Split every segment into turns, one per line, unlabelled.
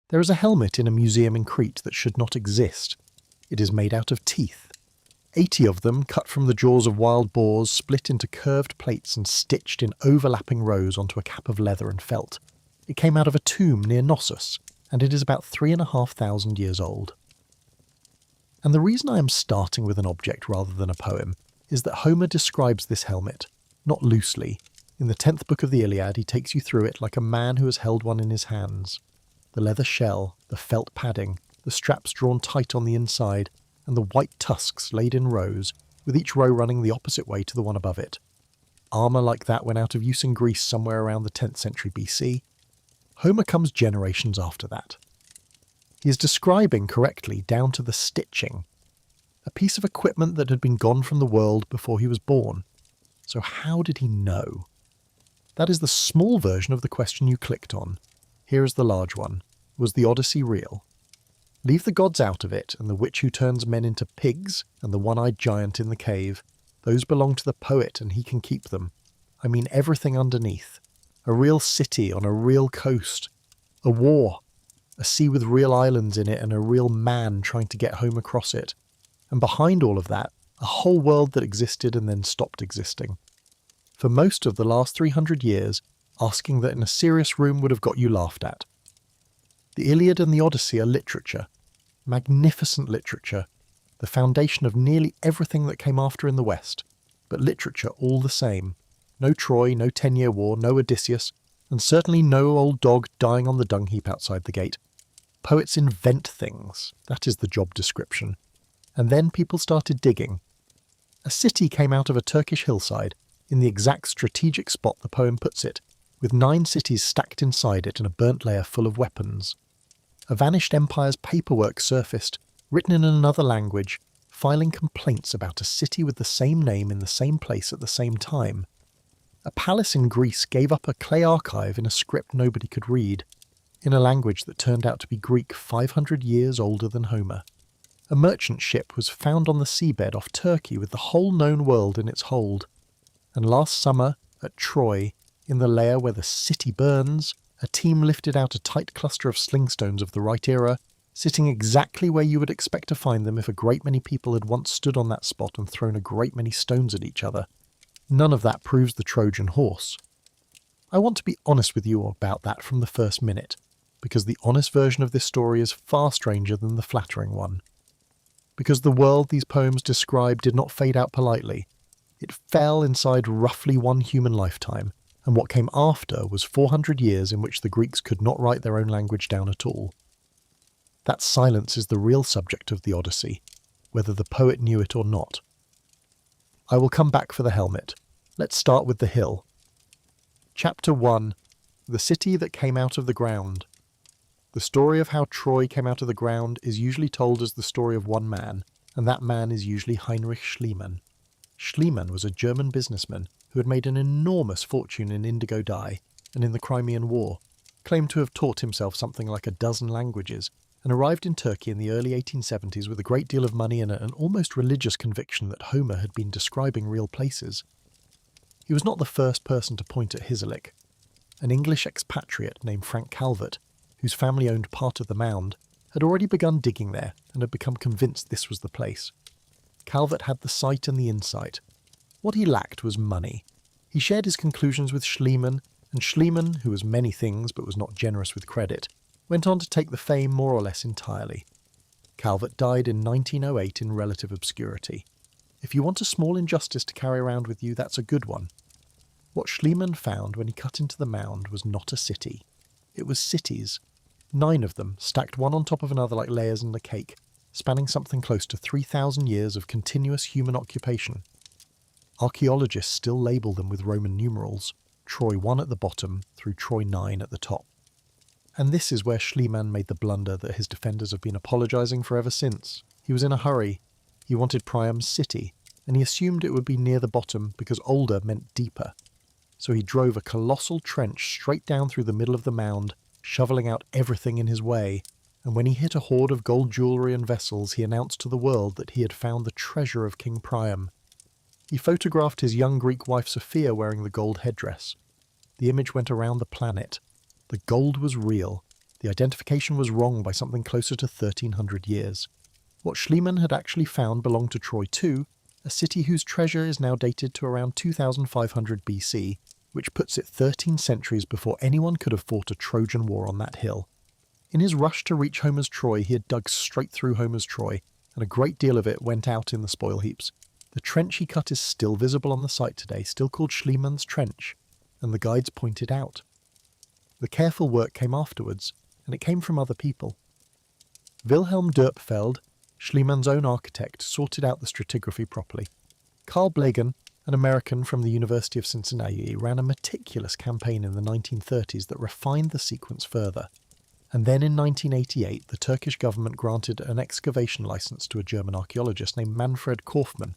There is a helmet in a museum in Crete that should not exist. It is made out of teeth. 80 of them, cut from the jaws of wild boars, split into curved plates and stitched in overlapping rows onto a cap of leather and felt. It came out of a tomb near Knossos, and it is about 3,500 years old. And the reason I am starting with an object rather than a poem is that Homer describes this helmet, not loosely. In the 10th book of the Iliad, he takes you through it like a man who has held one in his hands. The leather shell, the felt padding, the straps drawn tight on the inside, and the white tusks laid in rows, with each row running the opposite way to the one above it. Armour like that went out of use in Greece somewhere around the 10th century BC. Homer comes generations after that. He is describing correctly down to the stitching, a piece of equipment that had been gone from the world before he was born. So how did he know? That is the small version of the question you clicked on. Here is the large one. Was the Odyssey real? Leave the gods out of it, and the witch who turns men into pigs, and the one-eyed giant in the cave. Those belong to the poet, and he can keep them. I mean everything underneath. A real city on a real coast. A war. A sea with real islands in it, and a real man trying to get home across it. And behind all of that, a whole world that existed and then stopped existing. For most of the last 300 years, asking that in a serious room would have got you laughed at. The Iliad and the Odyssey are literature. Magnificent literature, the foundation of nearly everything that came after in the West, but literature all the same. No Troy, no 10-year war, no Odysseus, and certainly no old dog dying on the dung heap outside the gate. Poets invent things, that is the job description. And then people started digging. A city came out of a Turkish hillside, in the exact strategic spot the poem puts it, with 9 cities stacked inside it and a burnt layer full of weapons. A vanished empire's paperwork surfaced, written in another language, filing complaints about a city with the same name in the same place at the same time. A palace in Greece gave up a clay archive in a script nobody could read, in a language that turned out to be Greek 500 years older than Homer. A merchant ship was found on the seabed off Turkey with the whole known world in its hold. And last summer, at Troy, in the lair where the city burns, a team lifted out a tight cluster of slingstones of the right era, sitting exactly where you would expect to find them if a great many people had once stood on that spot and thrown a great many stones at each other. None of that proves the Trojan horse. I want to be honest with you about that from the first minute, because the honest version of this story is far stranger than the flattering one. Because the world these poems describe did not fade out politely. It fell inside roughly one human lifetime, and what came after was 400 years in which the Greeks could not write their own language down at all. That silence is the real subject of the Odyssey, whether the poet knew it or not. I will come back for the helmet. Let's start with the hill. Chapter 1. The City That Came Out of the Ground. The story of how Troy came out of the ground is usually told as the story of one man, and that man is usually Heinrich Schliemann. Schliemann was a German businessman who had made an enormous fortune in indigo dye and in the Crimean War, claimed to have taught himself something like a dozen languages, and arrived in Turkey in the early 1870s with a great deal of money and an almost religious conviction that Homer had been describing real places. He was not the first person to point at Hisarlik. An English expatriate named Frank Calvert, whose family owned part of the mound, had already begun digging there and had become convinced this was the place. Calvert had the sight and the insight. What he lacked was money. He shared his conclusions with Schliemann, and Schliemann, who was many things but was not generous with credit, went on to take the fame more or less entirely. Calvert died in 1908 in relative obscurity. If you want a small injustice to carry around with you, that's a good one. What Schliemann found when he cut into the mound was not a city. It was cities. 9 of them, stacked one on top of another like layers in a cake, spanning something close to 3,000 years of continuous human occupation. Archaeologists still label them with Roman numerals, Troy 1 at the bottom through Troy 9 at the top. And this is where Schliemann made the blunder that his defenders have been apologising for ever since. He was in a hurry. He wanted Priam's city, and he assumed it would be near the bottom because older meant deeper. So he drove a colossal trench straight down through the middle of the mound, shoveling out everything in his way, and when he hit a hoard of gold jewellery and vessels, he announced to the world that he had found the treasure of King Priam. He photographed his young Greek wife Sophia wearing the gold headdress. The image went around the planet. The gold was real. The identification was wrong by something closer to 1300 years. What Schliemann had actually found belonged to Troy too, a city whose treasure is now dated to around 2500 BC, which puts it 13 centuries before anyone could have fought a Trojan war on that hill. In his rush to reach Homer's Troy, he had dug straight through Homer's Troy, and a great deal of it went out in the spoil heaps. The trench he cut is still visible on the site today, still called Schliemann's Trench, and the guides pointed out. The careful work came afterwards, and it came from other people. Wilhelm Dörpfeld, Schliemann's own architect, sorted out the stratigraphy properly. Carl Blegen, an American from the University of Cincinnati, ran a meticulous campaign in the 1930s that refined the sequence further. And then in 1988, the Turkish government granted an excavation license to a German archaeologist named Manfred Kaufmann,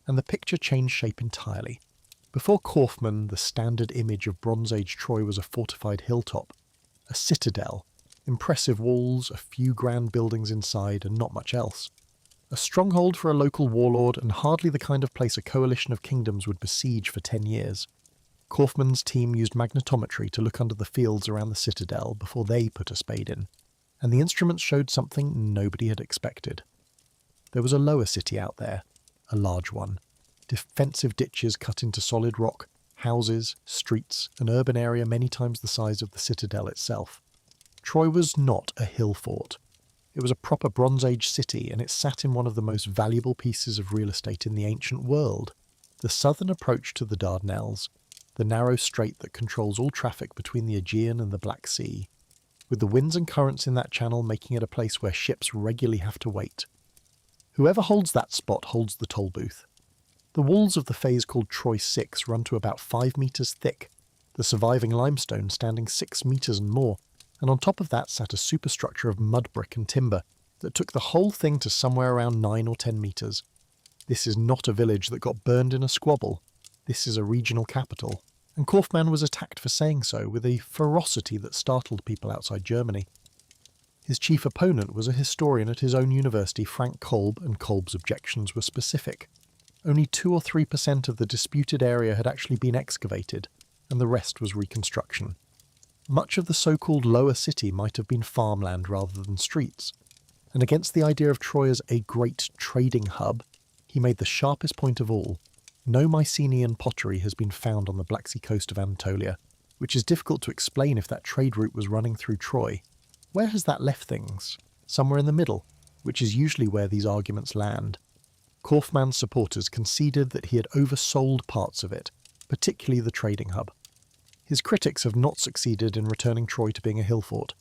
and the picture changed shape entirely. Before Kaufmann, the standard image of Bronze Age Troy was a fortified hilltop, a citadel, impressive walls, a few grand buildings inside, and not much else. A stronghold for a local warlord, and hardly the kind of place a coalition of kingdoms would besiege for 10 years. Kaufmann's team used magnetometry to look under the fields around the citadel before they put a spade in, and the instruments showed something nobody had expected. There was a lower city out there, a large one. Defensive ditches cut into solid rock, houses, streets, an urban area many times the size of the citadel itself. Troy was not a hill fort. It was a proper Bronze Age city, and it sat in one of the most valuable pieces of real estate in the ancient world, the southern approach to the Dardanelles, the narrow strait that controls all traffic between the Aegean and the Black Sea, with the winds and currents in that channel making it a place where ships regularly have to wait. Whoever holds that spot holds the toll booth. The walls of the phase called Troy 6 run to about 5 metres thick, the surviving limestone standing 6 metres and more, and on top of that sat a superstructure of mud brick and timber that took the whole thing to somewhere around 9 or 10 metres. This is not a village that got burned in a squabble. This is a regional capital, and Kaufmann was attacked for saying so with a ferocity that startled people outside Germany. His chief opponent was a historian at his own university, Frank Kolb, and Kolb's objections were specific. Only 2 or 3% of the disputed area had actually been excavated, and the rest was reconstruction. Much of the so-called lower city might have been farmland rather than streets, and against the idea of Troy as a great trading hub, he made the sharpest point of all. No Mycenaean pottery has been found on the Black Sea coast of Anatolia, which is difficult to explain if that trade route was running through Troy. Where has that left things? Somewhere in the middle, which is usually where these arguments land. Kaufmann's supporters conceded that he had oversold parts of it, particularly the trading hub. His critics have not succeeded in returning Troy to being a hill fort.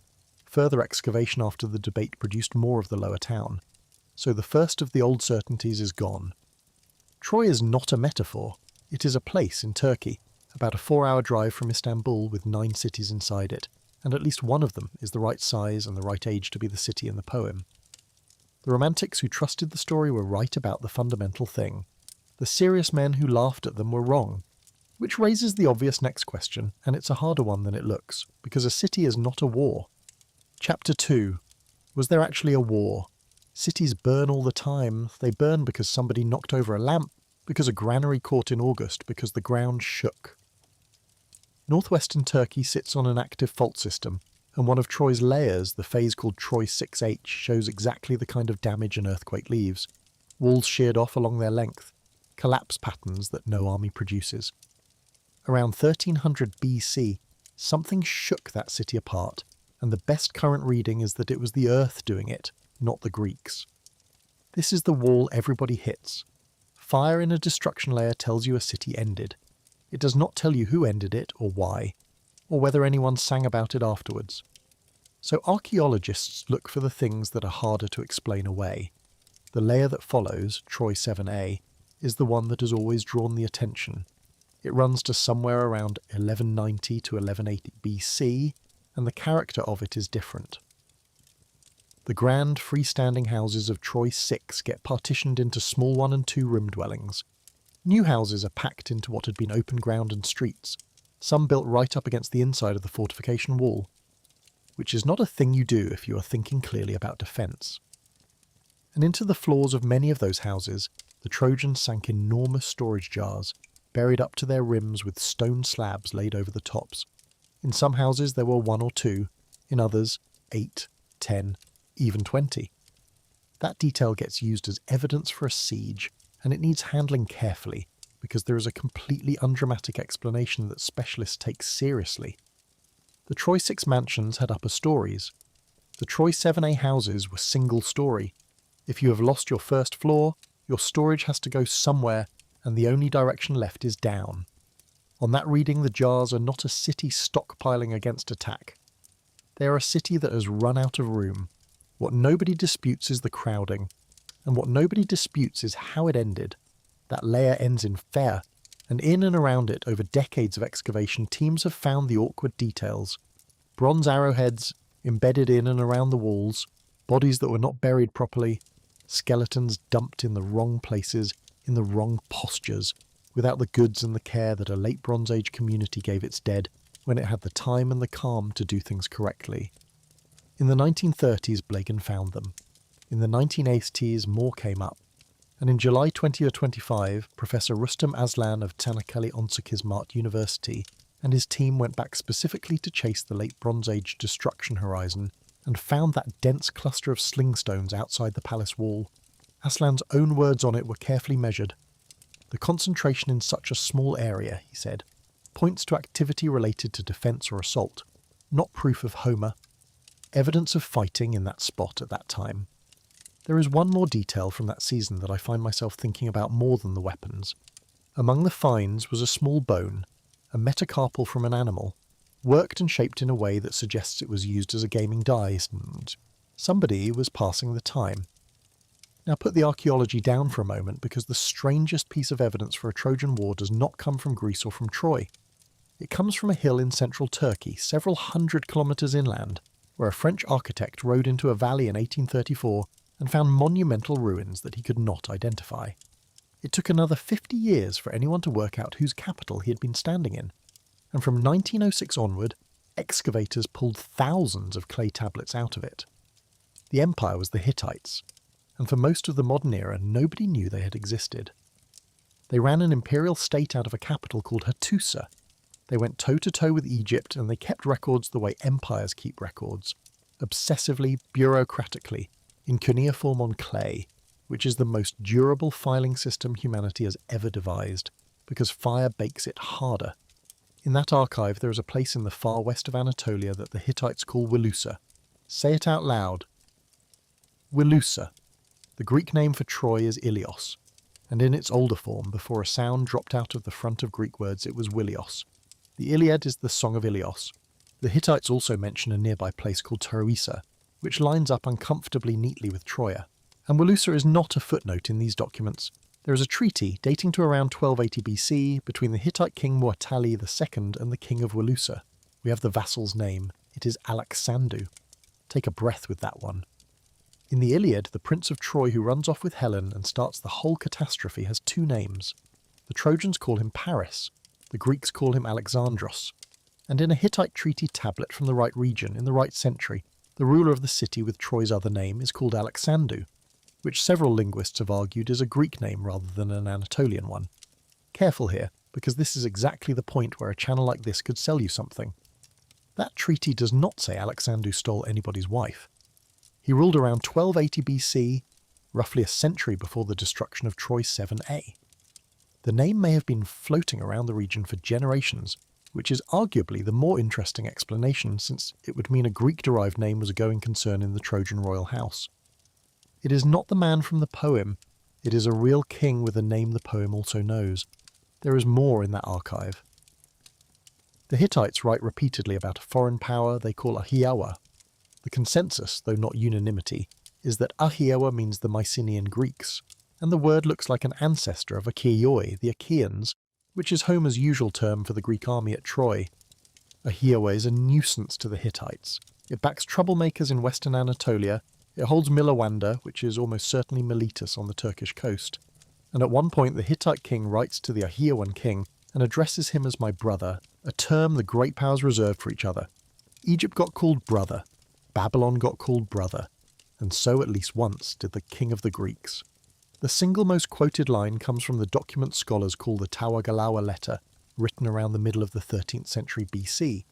Further excavation after the debate produced more of the lower town. So the first of the old certainties is gone. Troy is not a metaphor. It is a place in Turkey, about a 4-hour drive from Istanbul with 9 cities inside it, and at least one of them is the right size and the right age to be the city in the poem. The romantics who trusted the story were right about the fundamental thing. The serious men who laughed at them were wrong. Which raises the obvious next question, and it's a harder one than it looks, because a city is not a war. Chapter 2. Was there actually a war? Cities burn all the time. They burn because somebody knocked over a lamp, because a granary caught in August, because the ground shook. Northwestern Turkey sits on an active fault system, and one of Troy's layers, the phase called Troy 6H, shows exactly the kind of damage an earthquake leaves. Walls sheared off along their length, collapse patterns that no army produces. Around 1300 BC, something shook that city apart, and the best current reading is that it was the earth doing it, not the Greeks. This is the wall everybody hits. Fire in a destruction layer tells you a city ended. It does not tell you who ended it or why, or whether anyone sang about it afterwards. So archaeologists look for the things that are harder to explain away. The layer that follows, Troy 7a, is the one that has always drawn the attention. It runs to somewhere around 1190 to 1180 BC, and the character of it is different. The grand freestanding houses of Troy 6 get partitioned into small 1 and 2 room dwellings. New houses are packed into what had been open ground and streets, some built right up against the inside of the fortification wall, which is not a thing you do if you are thinking clearly about defence. And into the floors of many of those houses, the Trojans sank enormous storage jars, buried up to their rims with stone slabs laid over the tops. In some houses there were 1 or 2, in others 8, 10, even 20. That detail gets used as evidence for a siege, and it needs handling carefully, because there is a completely undramatic explanation that specialists take seriously. The Troy 6 mansions had upper stories. The Troy 7A houses were single story. If you have lost your first floor, your storage has to go somewhere, and the only direction left is down. On that reading, the jars are not a city stockpiling against attack. They are a city that has run out of room. What nobody disputes is the crowding, and what nobody disputes is how it ended. That layer ends in fair, and in and around it, over decades of excavation, teams have found the awkward details. Bronze arrowheads embedded in and around the walls, bodies that were not buried properly, skeletons dumped in the wrong places, in the wrong postures, without the goods and the care that a late Bronze Age community gave its dead when it had the time and the calm to do things correctly. In the 1930s, Blagan found them. In the 1980s, more came up. And in July 2025, Professor Rustam Aslan of Çanakkale Onsakizmart University and his team went back specifically to chase the late Bronze Age destruction horizon and found that dense cluster of slingstones outside the palace wall. Aslan's own words on it were carefully measured. The concentration in such a small area, he said, points to activity related to defence or assault, not proof of Homer, evidence of fighting in that spot at that time. There is one more detail from that season that I find myself thinking about more than the weapons. Among the finds was a small bone, a metacarpal from an animal, worked and shaped in a way that suggests it was used as a gaming dice, and somebody was passing the time. Now put the archaeology down for a moment, because the strangest piece of evidence for a Trojan war does not come from Greece or from Troy. It comes from a hill in central Turkey, several hundred kilometres inland, where a French architect rode into a valley in 1834 and found monumental ruins that he could not identify. It took another 50 years for anyone to work out whose capital he had been standing in, and from 1906 onward, excavators pulled thousands of clay tablets out of it. The empire was the Hittites, and for most of the modern era, nobody knew they had existed. They ran an imperial state out of a capital called Hattusa. They went toe-to-toe with Egypt, and they kept records the way empires keep records, obsessively, bureaucratically, in cuneiform on clay, which is the most durable filing system humanity has ever devised, because fire bakes it harder. In that archive there is a place in the far west of Anatolia that the Hittites call Wilusa. Say it out loud. Wilusa. The Greek name for Troy is Ilios, and in its older form, before a sound dropped out of the front of Greek words, it was Wilios. The Iliad is the song of Ilios. The Hittites also mention a nearby place called Tarouissa, which lines up uncomfortably neatly with Troia. And Wilusa is not a footnote in these documents. There is a treaty dating to around 1280 BC between the Hittite king Muatali II and the king of Wilusa. We have the vassal's name. It is Alexandru. Take a breath with that one. In the Iliad, the prince of Troy who runs off with Helen and starts the whole catastrophe has two names. The Trojans call him Paris. The Greeks call him Alexandros. And in a Hittite treaty tablet from the right region in the right century, the ruler of the city with Troy's other name is called Alexandru, which several linguists have argued is a Greek name rather than an Anatolian one. Careful here, because this is exactly the point where a channel like this could sell you something. That treaty does not say Alexandru stole anybody's wife. He ruled around 1280 BC, roughly a century before the destruction of Troy 7A. The name may have been floating around the region for generations, which is arguably the more interesting explanation, since it would mean a Greek-derived name was a going concern in the Trojan royal house. It is not the man from the poem, it is a real king with a name the poem also knows. There is more in that archive. The Hittites write repeatedly about a foreign power they call Ahiawa. The consensus, though not unanimity, is that Ahiawa means the Mycenaean Greeks, and the word looks like an ancestor of Achaioi, the Achaeans, which is Homer's usual term for the Greek army at Troy. Ahiawa is a nuisance to the Hittites. It backs troublemakers in western Anatolia. It holds Milawanda, which is almost certainly Miletus on the Turkish coast. And at one point the Hittite king writes to the Ahiawan king and addresses him as my brother, a term the great powers reserved for each other. Egypt got called brother, Babylon got called brother, and so at least once did the king of the Greeks. The single most quoted line comes from the document scholars call the Tawagalawa letter, written around the middle of the 13th century BC.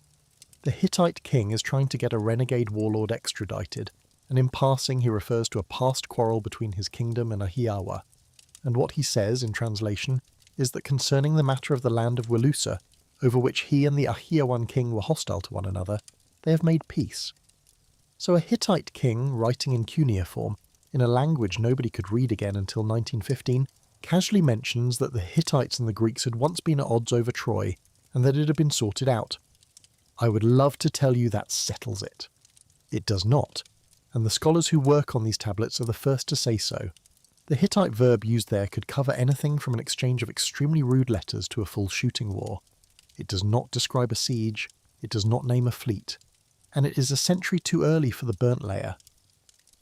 The Hittite king is trying to get a renegade warlord extradited, and in passing he refers to a past quarrel between his kingdom and Ahiawa. And what he says, in translation, is that concerning the matter of the land of Wilusa, over which he and the Ahiawan king were hostile to one another, they have made peace. So a Hittite king, writing in cuneiform, in a language nobody could read again until 1915, casually mentions that the Hittites and the Greeks had once been at odds over Troy, and that it had been sorted out. I would love to tell you that settles it. It does not, and the scholars who work on these tablets are the first to say so. The Hittite verb used there could cover anything from an exchange of extremely rude letters to a full shooting war. It does not describe a siege, it does not name a fleet, and it is a century too early for the burnt layer.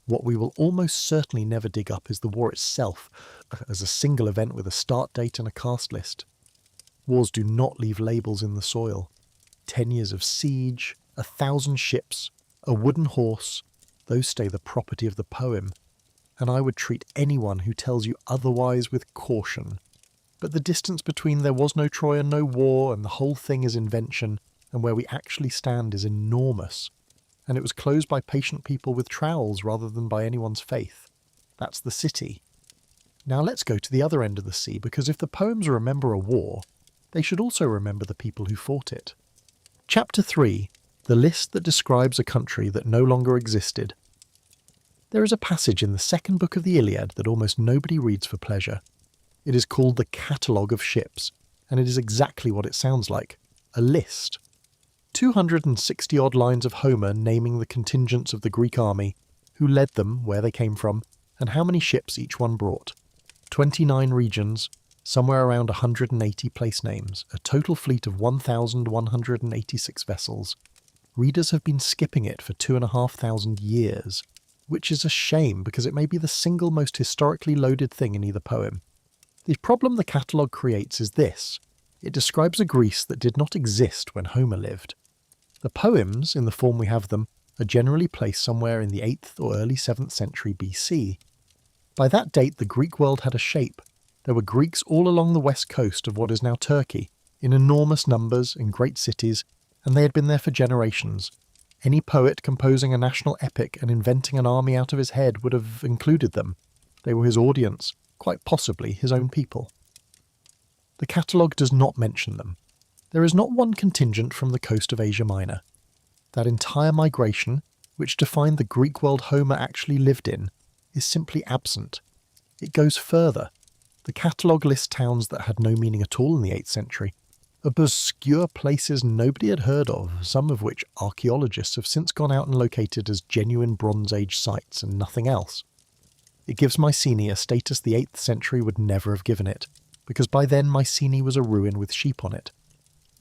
What we will almost certainly never dig up is the war itself, as a single event with a start date and a cast list. Wars do not leave labels in the soil. 10 years of siege, 1,000 ships, a wooden horse, those stay the property of the poem, and I would treat anyone who tells you otherwise with caution. But the distance between there was no Troy and no war, and the whole thing is invention, and where we actually stand is enormous. And it was closed by patient people with trowels rather than by anyone's faith. That's the city. Now let's go to the other end of the sea, because if the poems remember a war, they should also remember the people who fought it. Chapter 3. The list that describes a country that no longer existed. There is a passage in the second book of the Iliad that almost nobody reads for pleasure. It is called the Catalogue of Ships, and it is exactly what it sounds like, a list. 260-odd lines of Homer naming the contingents of the Greek army, who led them, where they came from, and how many ships each one brought. 29 regions, somewhere around 180 place names, a total fleet of 1,186 vessels. Readers have been skipping it for 2,500 years, which is a shame because it may be the single most historically loaded thing in either poem. The problem the catalogue creates is this. It describes a Greece that did not exist when Homer lived. The poems, in the form we have them, are generally placed somewhere in the 8th or early 7th century BC. By that date the Greek world had a shape. There were Greeks all along the west coast of what is now Turkey, in enormous numbers, in great cities, and they had been there for generations. Any poet composing a national epic and inventing an army out of his head would have included them. They were his audience, quite possibly his own people. The catalogue does not mention them. There is not one contingent from the coast of Asia Minor. That entire migration, which defined the Greek world Homer actually lived in, is simply absent. It goes further. The catalogue lists towns that had no meaning at all in the 8th century, obscure places nobody had heard of, some of which archaeologists have since gone out and located as genuine Bronze Age sites and nothing else. It gives Mycenae a status the 8th century would never have given it, because by then Mycenae was a ruin with sheep on it.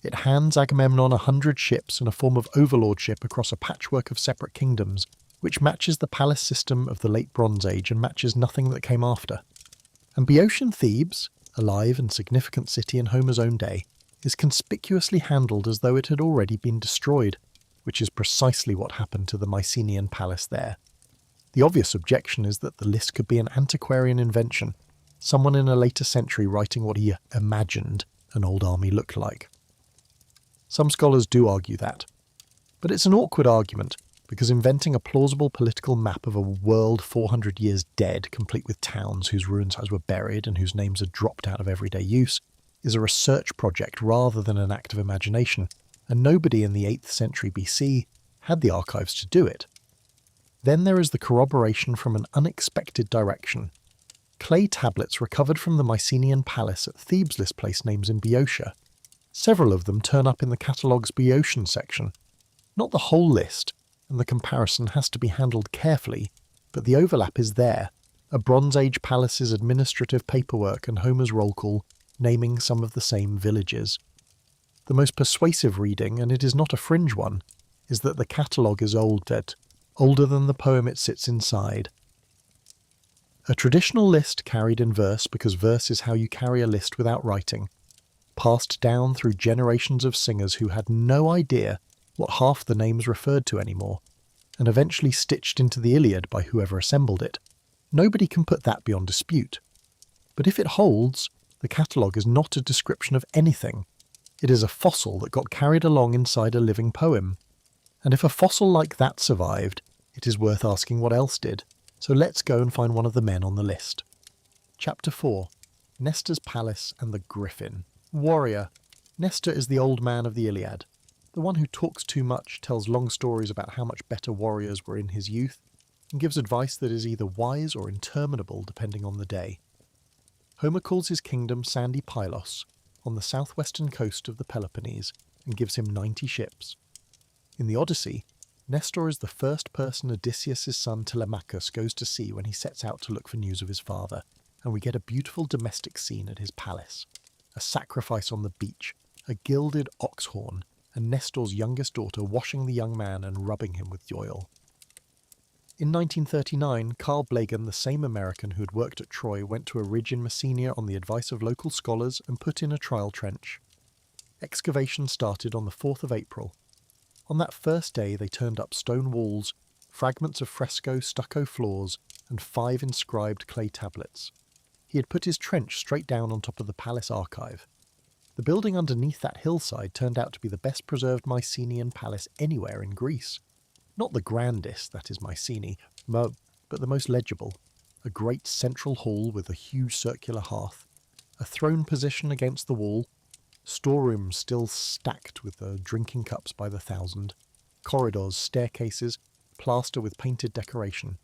It hands Agamemnon 100 ships and a form of overlordship across a patchwork of separate kingdoms, which matches the palace system of the late Bronze Age and matches nothing that came after. And Boeotian Thebes, a live and significant city in Homer's own day, is conspicuously handled as though it had already been destroyed, which is precisely what happened to the Mycenaean palace there. The obvious objection is that the list could be an antiquarian invention, someone in a later century writing what he imagined an old army looked like. Some scholars do argue that, but it's an awkward argument because inventing a plausible political map of a world 400 years dead, complete with towns whose ruins were buried and whose names had dropped out of everyday use, is a research project rather than an act of imagination, and nobody in the 8th century BC had the archives to do it. Then there is the corroboration from an unexpected direction. Clay tablets recovered from the Mycenaean palace at Thebes list place names in Boeotia. Several of them turn up in the catalogue's Boeotian section. Not the whole list, and the comparison has to be handled carefully, but the overlap is there, a Bronze Age palace's administrative paperwork and Homer's roll call naming some of the same villages. The most persuasive reading, and it is not a fringe one, is that the catalogue is older than the poem it sits inside. A traditional list carried in verse because verse is how you carry a list without writing, passed down through generations of singers who had no idea what half the names referred to anymore, and eventually stitched into the Iliad by whoever assembled it. Nobody can put that beyond dispute. But if it holds, the catalogue is not a description of anything. It is a fossil that got carried along inside a living poem, And if a fossil like that survived, it is worth asking what else did. So let's go and find one of the men on the list. Chapter 4. Nestor's Palace and the Griffin. Warrior. Nestor is the old man of the Iliad. The one who talks too much, tells long stories about how much better warriors were in his youth, and gives advice that is either wise or interminable depending on the day. Homer calls his kingdom sandy Pylos, on the southwestern coast of the Peloponnese, and gives him 90 ships. In the Odyssey, Nestor is the first person Odysseus' son Telemachus goes to see when he sets out to look for news of his father, and we get a beautiful domestic scene at his palace. A sacrifice on the beach, a gilded ox horn, and Nestor's youngest daughter washing the young man and rubbing him with oil. In 1939, Carl Blegen, the same American who had worked at Troy, went to a ridge in Messenia on the advice of local scholars and put in a trial trench. Excavation started on the 4th of April. On that first day they turned up stone walls, fragments of fresco stucco floors, and 5 inscribed clay tablets. He had put his trench straight down on top of the palace archive. The building underneath that hillside turned out to be the best preserved Mycenaean palace anywhere in Greece. Not the grandest, that is Mycenae, but the most legible. A great central hall with a huge circular hearth, a throne position against the wall, storerooms still stacked with drinking cups by the thousand, corridors, staircases, plaster with painted decoration.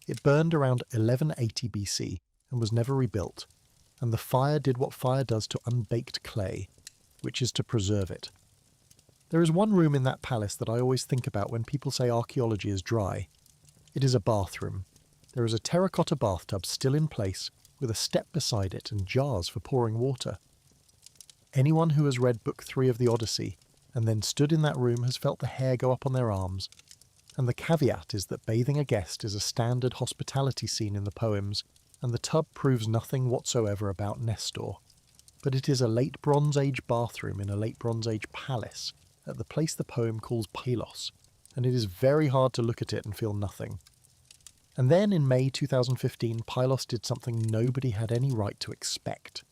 It burned around 1180 BC and was never rebuilt, and the fire did what fire does to unbaked clay, which is to preserve it. There is one room in that palace that I always think about when people say archaeology is dry. It is a bathroom. There is a terracotta bathtub still in place, with a step beside it and jars for pouring water. Anyone who has read Book 3 of the Odyssey, and then stood in that room, has felt the hair go up on their arms. And the caveat is that bathing a guest is a standard hospitality scene in the poems, and the tub proves nothing whatsoever about Nestor. But it is a late Bronze Age bathroom in a late Bronze Age palace, at the place the poem calls Palos, and it is very hard to look at it and feel nothing. And then in May 2015, Pylos did something nobody had any right to expect.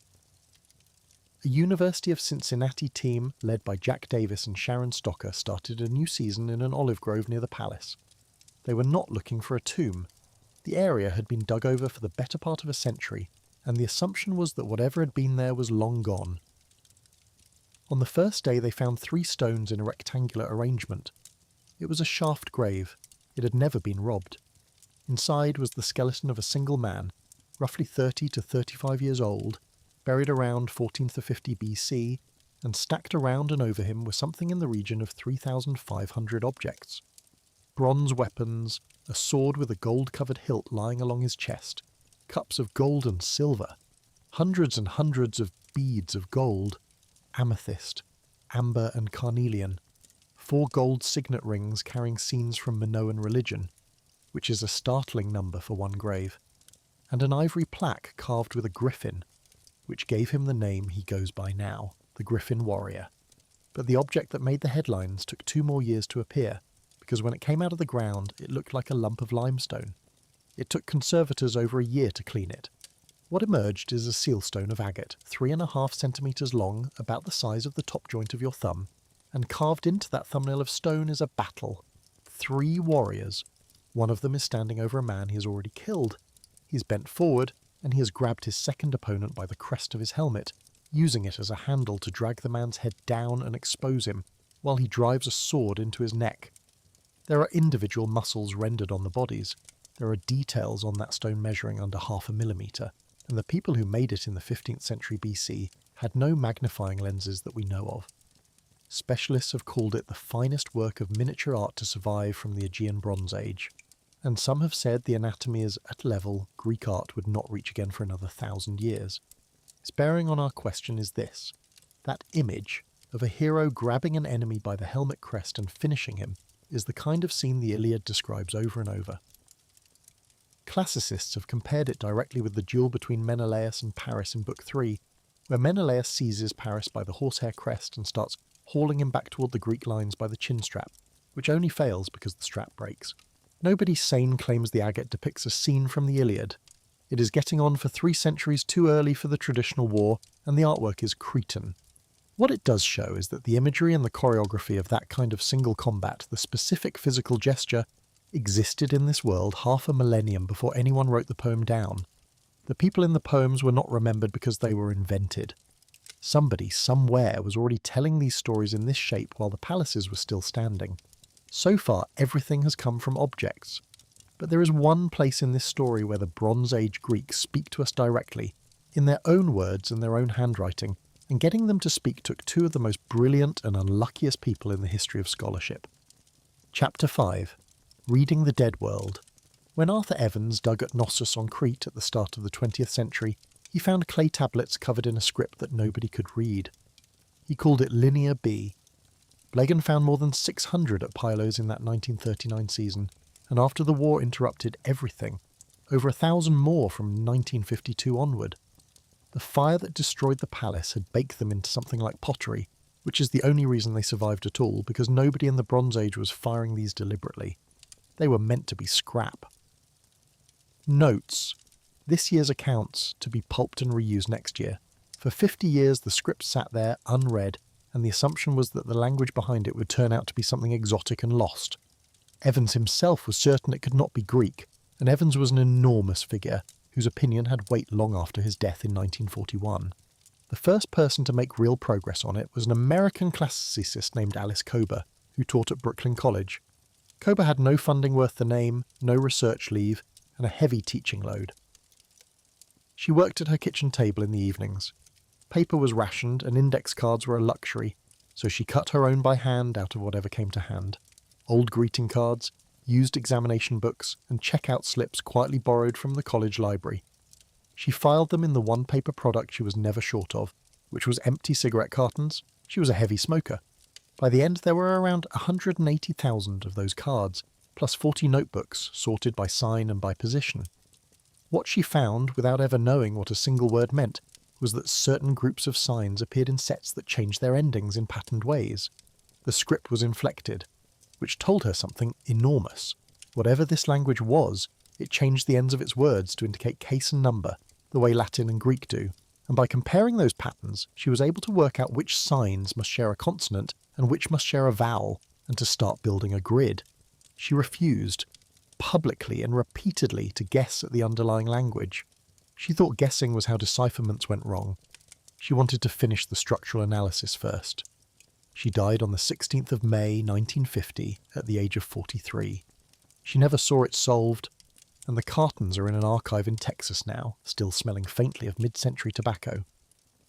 A University of Cincinnati team, led by Jack Davis and Sharon Stocker, started a new season in an olive grove near the palace. They were not looking for a tomb. The area had been dug over for the better part of a century, and the assumption was that whatever had been there was long gone. On the first day they found 3 stones in a rectangular arrangement. It was a shaft grave. It had never been robbed. Inside was the skeleton of a single man, roughly 30 to 35 years old, buried around 14th to 50 BC, and stacked around and over him was something in the region of 3,500 objects. Bronze weapons, a sword with a gold-covered hilt lying along his chest, cups of gold and silver, hundreds and hundreds of beads of gold, amethyst, amber and carnelian, 4 gold signet rings carrying scenes from Minoan religion, which is a startling number for one grave, and an ivory plaque carved with a griffin, which gave him the name he goes by now, the Griffin Warrior. But the object that made the headlines took 2 more years to appear, because when it came out of the ground it looked like a lump of limestone. It took conservators over a year to clean it. What emerged is a sealstone of agate, 3.5 centimetres long, about the size of the top joint of your thumb, and carved into that thumbnail of stone is a battle. 3 warriors. One of them is standing over a man he has already killed. He's bent forward, and he has grabbed his second opponent by the crest of his helmet, using it as a handle to drag the man's head down and expose him, while he drives a sword into his neck. There are individual muscles rendered on the bodies. There are details on that stone measuring under 0.5 millimetre, and the people who made it in the 15th century BC had no magnifying lenses that we know of. Specialists have called it the finest work of miniature art to survive from the Aegean Bronze Age, and some have said the anatomy is at a level Greek art would not reach again for another 1,000 years. Its bearing on our question is this: that image of a hero grabbing an enemy by the helmet crest and finishing him is the kind of scene the Iliad describes over and over. Classicists have compared it directly with the duel between Menelaus and Paris in Book 3, where Menelaus seizes Paris by the horsehair crest and starts hauling him back toward the Greek lines by the chin strap, which only fails because the strap breaks. Nobody sane claims the agate depicts a scene from the Iliad. It is getting on for 3 centuries too early for the traditional war, and the artwork is Cretan. What it does show is that the imagery and the choreography of that kind of single combat, the specific physical gesture, existed in this world half a millennium before anyone wrote the poem down. The people in the poems were not remembered because they were invented. Somebody, somewhere, was already telling these stories in this shape while the palaces were still standing. So far, everything has come from objects. But there is one place in this story where the Bronze Age Greeks speak to us directly, in their own words and their own handwriting, and getting them to speak took two of the most brilliant and unluckiest people in the history of scholarship. Chapter 5. Reading the Dead World. When Arthur Evans dug at Knossos on Crete at the start of the 20th century, he found clay tablets covered in a script that nobody could read. He called it Linear B. Blegan found more than 600 at Pylos in that 1939 season, and after the war interrupted everything, over 1,000 more from 1952 onward. The fire that destroyed the palace had baked them into something like pottery, which is the only reason they survived at all, because nobody in the Bronze Age was firing these deliberately. They were meant to be scrap. Notes. This year's accounts to be pulped and reused next year. For 50 years the script sat there unread, and the assumption was that the language behind it would turn out to be something exotic and lost. Evans himself was certain it could not be Greek, and Evans was an enormous figure, whose opinion had weight long after his death in 1941. The first person to make real progress on it was an American classicist named Alice Kober, who taught at Brooklyn College. Kober had no funding worth the name, no research leave, and a heavy teaching load. She worked at her kitchen table in the evenings. Paper was rationed and index cards were a luxury, so she cut her own by hand out of whatever came to hand. Old greeting cards, used examination books, and checkout slips quietly borrowed from the college library. She filed them in the one paper product she was never short of, which was empty cigarette cartons. She was a heavy smoker. By the end there were around 180,000 of those cards, plus 40 notebooks sorted by sign and by position. What she found, without ever knowing what a single word meant, was that certain groups of signs appeared in sets that changed their endings in patterned ways. The script was inflected, which told her something enormous. Whatever this language was, it changed the ends of its words to indicate case and number, the way Latin and Greek do, and by comparing those patterns, she was able to work out which signs must share a consonant and which must share a vowel, and to start building a grid. She refused, publicly and repeatedly, to guess at the underlying language. She thought guessing was how decipherments went wrong. She wanted to finish the structural analysis first. She died on the 16th of May 1950 at the age of 43. She never saw it solved, and the cartons are in an archive in Texas now, still smelling faintly of mid-century tobacco.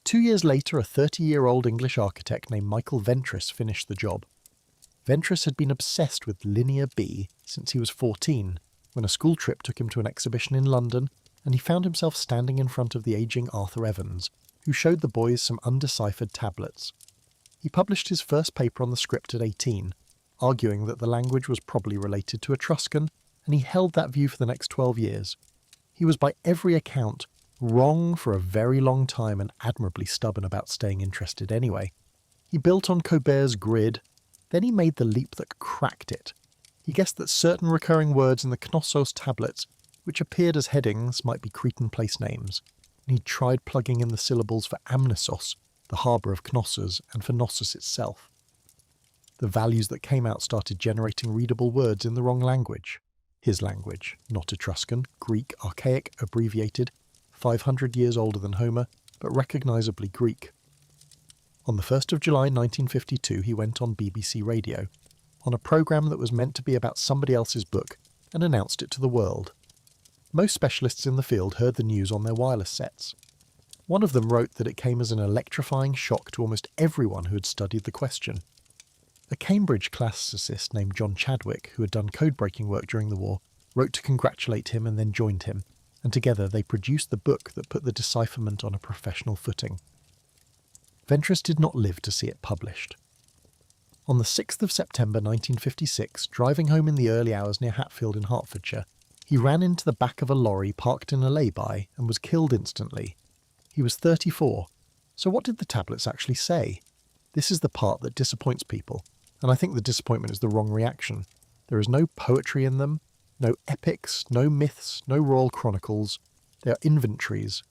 2 years later, a 30-year-old English architect named Michael Ventris finished the job. Ventris had been obsessed with Linear B since he was 14, when a school trip took him to an exhibition in London, and he found himself standing in front of the ageing Arthur Evans, who showed the boys some undeciphered tablets. He published his first paper on the script at 18, arguing that the language was probably related to Etruscan, and he held that view for the next 12 years. He was by every account wrong for a very long time and admirably stubborn about staying interested anyway. He built on Kober's grid, then he made the leap that cracked it. He guessed that certain recurring words in the Knossos tablets, which appeared as headings, might be Cretan place names, and he tried plugging in the syllables for Amnisos, the harbour of Knossos, and for Knossos itself. The values that came out started generating readable words in the wrong language. His language, not Etruscan, Greek, archaic, abbreviated, 500 years older than Homer, but recognisably Greek. On the 1st of July 1952 he went on BBC Radio, on a programme that was meant to be about somebody else's book, and announced it to the world. Most specialists in the field heard the news on their wireless sets. One of them wrote that it came as an electrifying shock to almost everyone who had studied the question. A Cambridge classicist named John Chadwick, who had done code-breaking work during the war, wrote to congratulate him and then joined him, and together they produced the book that put the decipherment on a professional footing. Ventris did not live to see it published. On the 6th of September 1956, driving home in the early hours near Hatfield in Hertfordshire, he ran into the back of a lorry parked in a lay-by and was killed instantly. He was 34. So what did the tablets actually say? This is the part that disappoints people, and I think the disappointment is the wrong reaction. There is no poetry in them, no epics, no myths, no royal chronicles. They are inventories,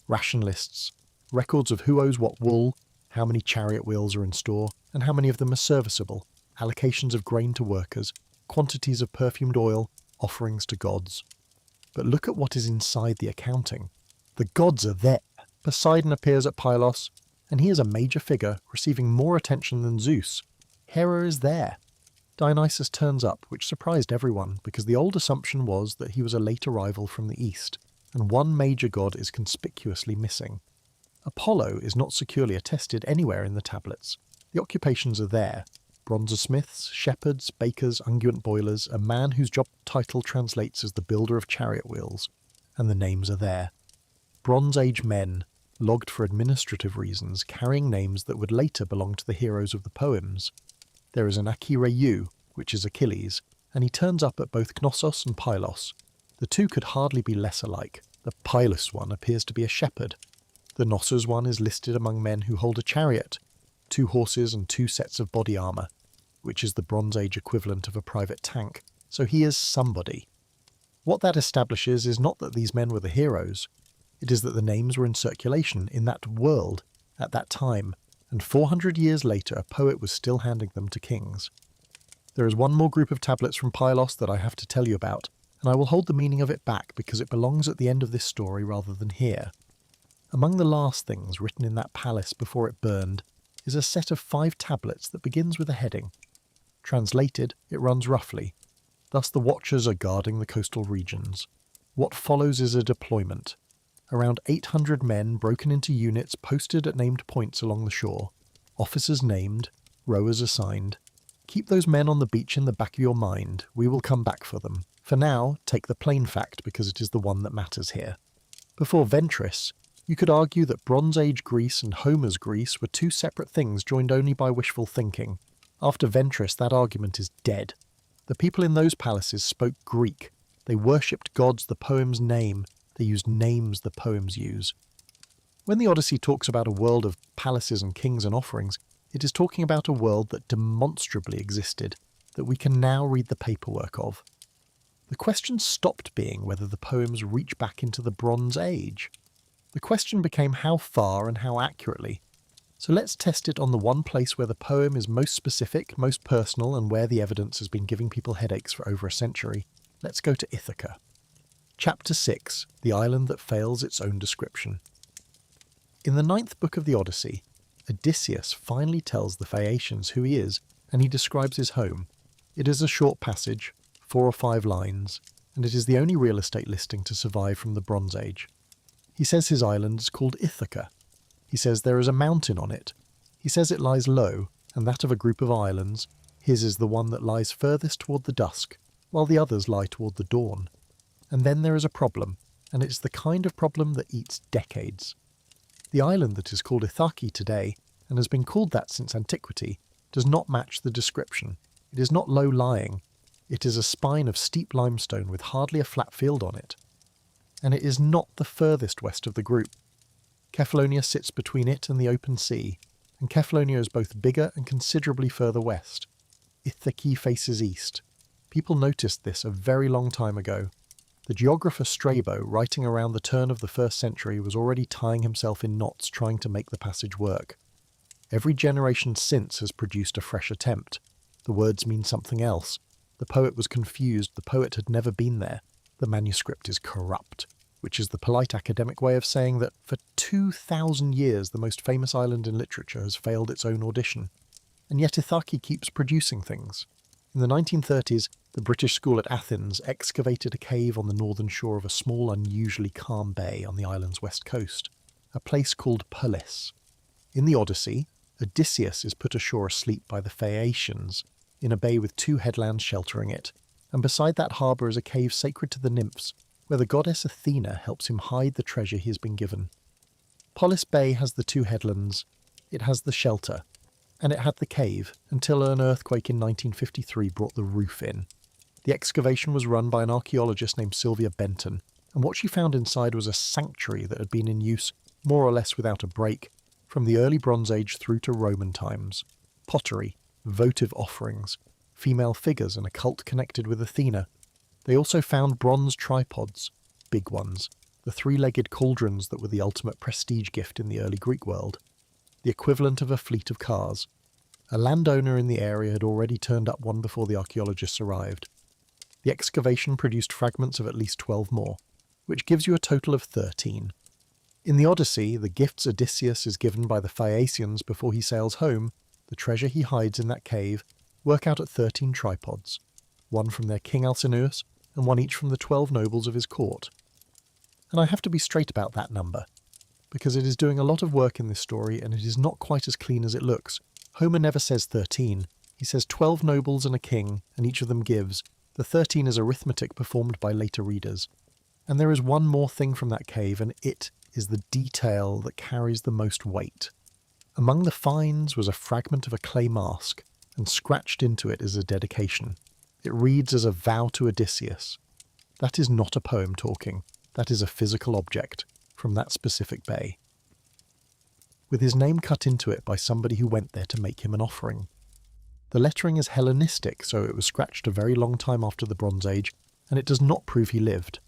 ration lists, records of who owes what wool, how many chariot wheels are in store, and how many of them are serviceable, allocations of grain to workers, quantities of perfumed oil, offerings to gods. But look at what is inside the accounting. The gods are there. Poseidon appears at Pylos, and he is a major figure, receiving more attention than Zeus. Hera is there. Dionysus turns up, which surprised everyone, because the old assumption was that he was a late arrival from the east, and one major god is conspicuously missing. Apollo is not securely attested anywhere in the tablets. The occupations are there: bronzersmiths, shepherds, bakers, unguent boilers, a man whose job title translates as the builder of chariot wheels, and the names are there. Bronze Age men, logged for administrative reasons, carrying names that would later belong to the heroes of the poems. There is an Achireu, which is Achilles, and he turns up at both Knossos and Pylos. The two could hardly be less alike. The Pylos one appears to be a shepherd. The Knossos one is listed among men who hold a chariot, 2 horses and 2 sets of body armour, which is the Bronze Age equivalent of a private tank, so he is somebody. What that establishes is not that these men were the heroes, it is that the names were in circulation in that world at that time, and 400 years later a poet was still handing them to kings. There is one more group of tablets from Pylos that I have to tell you about, and I will hold the meaning of it back because it belongs at the end of this story rather than here. Among the last things written in that palace before it burned is a set of 5 tablets that begins with a heading. Translated, it runs roughly: thus the watchers are guarding the coastal regions. What follows is a deployment. Around 800 men broken into units posted at named points along the shore. Officers named, rowers assigned. Keep those men on the beach in the back of your mind. We will come back for them. For now, take the plain fact because it is the one that matters here. Before Ventris, you could argue that Bronze Age Greece and Homer's Greece were 2 separate things joined only by wishful thinking. After Ventris, that argument is dead. The people in those palaces spoke Greek. They worshipped gods the poems name. They used names the poems use. When the Odyssey talks about a world of palaces and kings and offerings, it is talking about a world that demonstrably existed, that we can now read the paperwork of. The question stopped being whether the poems reach back into the Bronze Age. The question became how far and how accurately. So let's test it on the one place where the poem is most specific, most personal, and where the evidence has been giving people headaches for over a century. Let's go to Ithaca. Chapter 6, The Island That Fails Its Own Description. In the 9th book of the Odyssey, Odysseus finally tells the Phaeacians who he is, and he describes his home. It is a short passage, 4 or 5 lines, and it is the only real estate listing to survive from the Bronze Age. He says his island is called Ithaca. He says there is a mountain on it. He says it lies low, and that of a group of islands, his is the one that lies furthest toward the dusk, while the others lie toward the dawn. And then there is a problem, and it's the kind of problem that eats decades. The island that is called Ithaki today, and has been called that since antiquity, does not match the description. It is not low-lying. It is a spine of steep limestone with hardly a flat field on it. And it is not the furthest west of the group. Kephallonia sits between it and the open sea, and Kephallonia is both bigger and considerably further west. Ithaki faces east. People noticed this a very long time ago. The geographer Strabo, writing around the turn of the 1st century, was already tying himself in knots trying to make the passage work. Every generation since has produced a fresh attempt. The words mean something else. The poet was confused. The poet had never been there. The manuscript is corrupt, which is the polite academic way of saying that for 2,000 years the most famous island in literature has failed its own audition. And yet Ithaki keeps producing things. In the 1930s, the British school at Athens excavated a cave on the northern shore of a small, unusually calm bay on the island's west coast, a place called Palace. In the Odyssey, Odysseus is put ashore asleep by the Phaeacians, in a bay with 2 headlands sheltering it, and beside that harbour is a cave sacred to the nymphs, where the goddess Athena helps him hide the treasure he has been given. Polis Bay has the 2 headlands, it has the shelter, and it had the cave, until an earthquake in 1953 brought the roof in. The excavation was run by an archaeologist named Sylvia Benton, and what she found inside was a sanctuary that had been in use, more or less without a break, from the early Bronze Age through to Roman times. Pottery, votive offerings, female figures and a cult connected with Athena. They also found bronze tripods, big ones, the 3-legged cauldrons that were the ultimate prestige gift in the early Greek world. the equivalent of a fleet of cars. A landowner in the area had already turned up one before the archaeologists arrived. The excavation produced fragments of at least 12 more, which gives you a total of 13. In the Odyssey, the gifts Odysseus is given by the Phaeacians before he sails home, the treasure he hides in that cave, work out at 13 tripods, one from their king Alcinous and one each from the 12 nobles of his court. And I have to be straight about that number, because it is doing a lot of work in this story and it is not quite as clean as it looks. Homer never says 13, he says 12 nobles and a king, and each of them gives. The 13 is arithmetic performed by later readers. And there is one more thing from that cave, and it is the detail that carries the most weight. Among the finds was a fragment of a clay mask, and scratched into it is a dedication. It reads as a vow to Odysseus. That is not a poem talking, that is a physical object from that specific bay, with his name cut into it by somebody who went there to make him an offering. The lettering is Hellenistic, so it was scratched a very long time after the Bronze Age, and it does not prove he lived.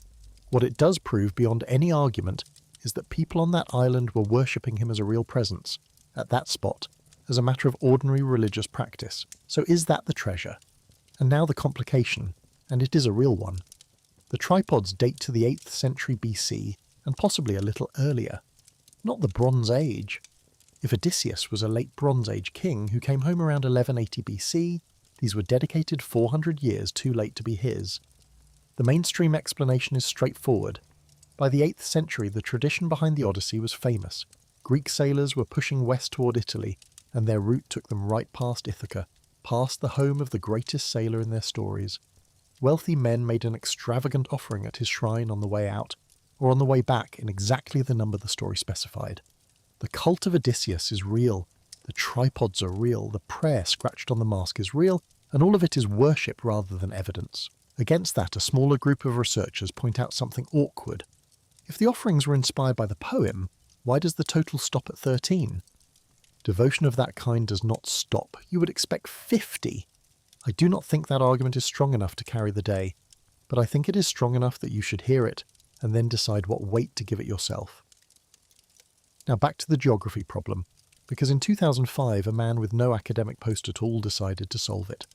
What it does prove beyond any argument is that people on that island were worshipping him as a real presence, at that spot, as a matter of ordinary religious practice. So is that the treasure? And now the complication, and it is a real one. The tripods date to the 8th century BC, and possibly a little earlier. Not the Bronze Age. If Odysseus was a late Bronze Age king who came home around 1180 BC, these were dedicated 400 years too late to be his. The mainstream explanation is straightforward. By the 8th century, the tradition behind the Odyssey was famous. Greek sailors were pushing west toward Italy, and their route took them right past Ithaca, past the home of the greatest sailor in their stories. Wealthy men made an extravagant offering at his shrine on the way out, or on the way back in exactly the number the story specified. The cult of Odysseus is real, the tripods are real, the prayer scratched on the mask is real, and all of it is worship rather than evidence. Against that, a smaller group of researchers point out something awkward. If the offerings were inspired by the poem, why does the total stop at 13? Devotion of that kind does not stop. You would expect 50. I do not think that argument is strong enough to carry the day, but I think it is strong enough that you should hear it and then decide what weight to give it yourself. Now back to the geography problem, because in 2005 a man with no academic post at all decided to solve it.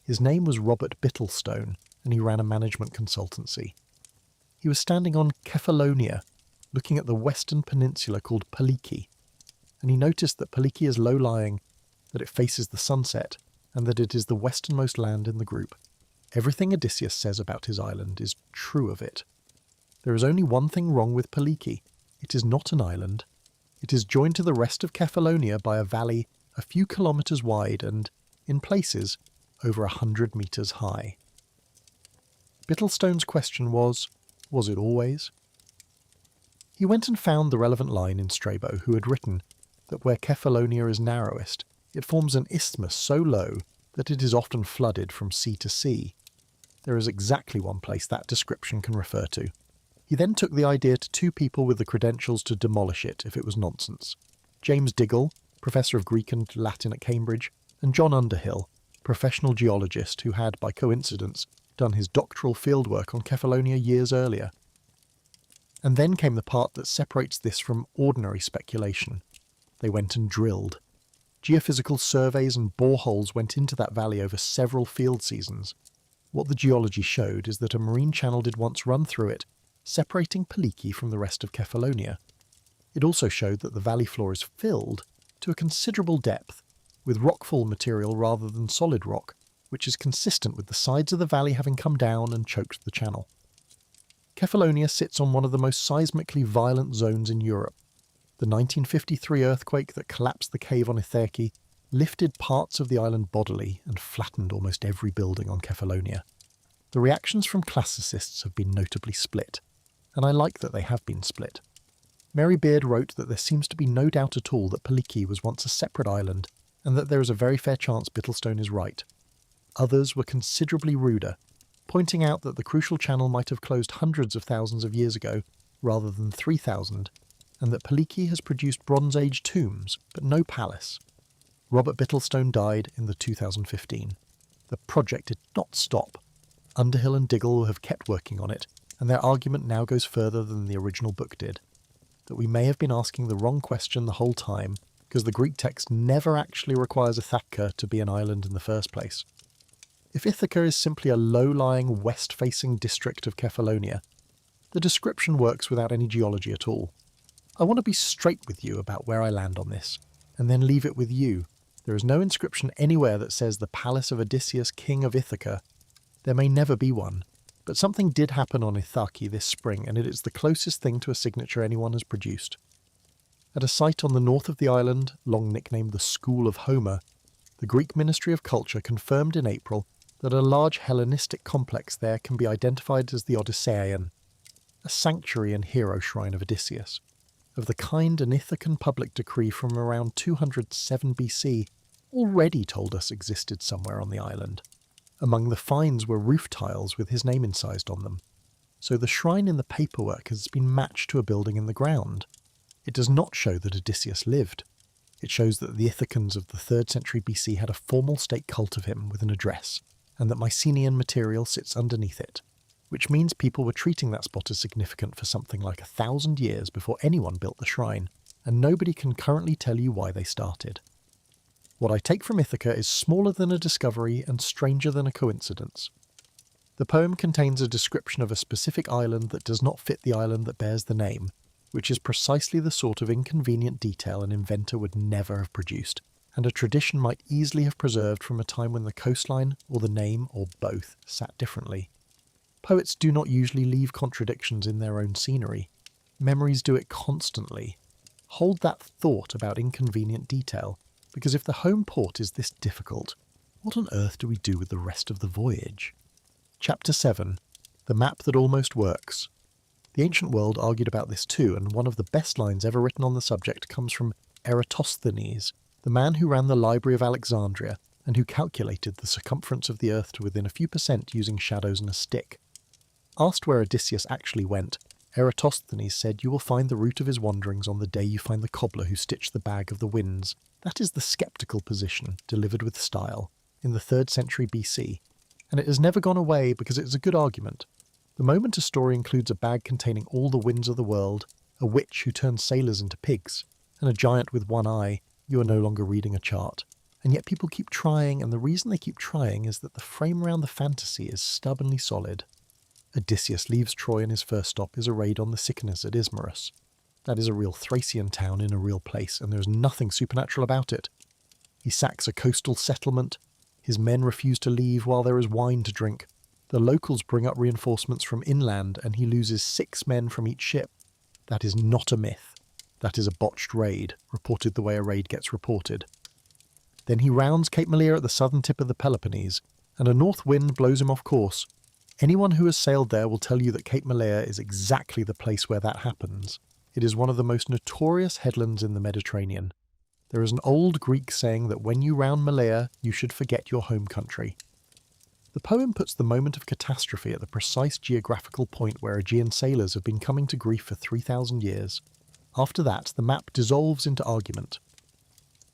His name was Robert Bittlestone, and he ran a management consultancy. He was standing on Kefalonia, looking at the western peninsula called Paliki, and he noticed that Paliki is low-lying, that it faces the sunset, and that it is the westernmost land in the group. Everything Odysseus says about his island is true of it. There is only one thing wrong with Paliki. It is not an island. It is joined to the rest of Kefalonia by a valley a few kilometres wide and, in places, over 100 metres high. Bittlestone's question was it always? He went and found the relevant line in Strabo, who had written that where Kefalonia is narrowest, it forms an isthmus so low that it is often flooded from sea to sea. There is exactly one place that description can refer to. He then took the idea to two people with the credentials to demolish it if it was nonsense. James Diggle, Professor of Greek and Latin at Cambridge, and John Underhill, professional geologist who had, by coincidence, done his doctoral fieldwork on Kefalonia years earlier. And then came the part that separates this from ordinary speculation. They went and drilled. Geophysical surveys and boreholes went into that valley over several field seasons. What the geology showed is that a marine channel did once run through it, separating Paliki from the rest of Kefalonia. It also showed that the valley floor is filled, to a considerable depth, with rockfall material rather than solid rock, which is consistent with the sides of the valley having come down and choked the channel. Kefalonia sits on one of the most seismically violent zones in Europe. The 1953 earthquake that collapsed the cave on Ithaki lifted parts of the island bodily and flattened almost every building on Kefalonia. The reactions from classicists have been notably split, and I like that they have been split. Mary Beard wrote that there seems to be no doubt at all that Paliki was once a separate island, and that there is a very fair chance Bittlestone is right. Others were considerably ruder, pointing out that the crucial channel might have closed hundreds of thousands of years ago, rather than 3,000, and that Paliki has produced Bronze Age tombs, but no palace. Robert Bittlestone died in the 2015. The project did not stop. Underhill and Diggle have kept working on it, and their argument now goes further than the original book did. That we may have been asking the wrong question the whole time, because the Greek text never actually requires Ithaca to be an island in the first place. If Ithaca is simply a low-lying west-facing district of Kephallonia, the description works without any geology at all. I want to be straight with you about where I land on this, and then leave it with you. There is no inscription anywhere that says the Palace of Odysseus, King of Ithaca. There may never be one, but something did happen on Ithaki this spring, and it is the closest thing to a signature anyone has produced. At a site on the north of the island, long nicknamed the School of Homer, the Greek Ministry of Culture confirmed in April that a large Hellenistic complex there can be identified as the Odyssean, a sanctuary and hero shrine of Odysseus, of the kind an Ithacan public decree from around 207 BC already told us existed somewhere on the island. Among the finds were roof tiles with his name incised on them, so the shrine in the paperwork has been matched to a building in the ground. It does not show that Odysseus lived. It shows that the Ithacans of the 3rd century BC had a formal state cult of him with an address, and that Mycenaean material sits underneath it, which means people were treating that spot as significant for something like 1,000 years before anyone built the shrine, and nobody can currently tell you why they started. What I take from Ithaca is smaller than a discovery and stranger than a coincidence. The poem contains a description of a specific island that does not fit the island that bears the name, which is precisely the sort of inconvenient detail an inventor would never have produced, and a tradition might easily have preserved from a time when the coastline, or the name, or both, sat differently. Poets do not usually leave contradictions in their own scenery. Memories do it constantly. Hold that thought about inconvenient detail, because if the home port is this difficult, what on earth do we do with the rest of the voyage? Chapter 7. The Map That Almost Works. The ancient world argued about this too, and one of the best lines ever written on the subject comes from Eratosthenes, the man who ran the Library of Alexandria and who calculated the circumference of the earth to within a few percent using shadows and a stick. Asked where Odysseus actually went, Eratosthenes said, "You will find the route of his wanderings on the day you find the cobbler who stitched the bag of the winds." That is the sceptical position, delivered with style, in the 3rd century BC, and it has never gone away because it is a good argument. The moment a story includes a bag containing all the winds of the world, a witch who turns sailors into pigs, and a giant with one eye, you are no longer reading a chart. And yet people keep trying, and the reason they keep trying is that the frame around the fantasy is stubbornly solid. Odysseus leaves Troy and his first stop is a raid on the Cycnus at Ismarus. That is a real Thracian town in a real place, and there is nothing supernatural about it. He sacks a coastal settlement. His men refuse to leave while there is wine to drink. The locals bring up reinforcements from inland, and he loses 6 men from each ship. That is not a myth. That is a botched raid, reported the way a raid gets reported. Then he rounds Cape Malea at the southern tip of the Peloponnese, and a north wind blows him off course. Anyone who has sailed there will tell you that Cape Malea is exactly the place where that happens. It is one of the most notorious headlands in the Mediterranean. There is an old Greek saying that when you round Malea, you should forget your home country. The poem puts the moment of catastrophe at the precise geographical point where Aegean sailors have been coming to grief for 3,000 years. After that, the map dissolves into argument.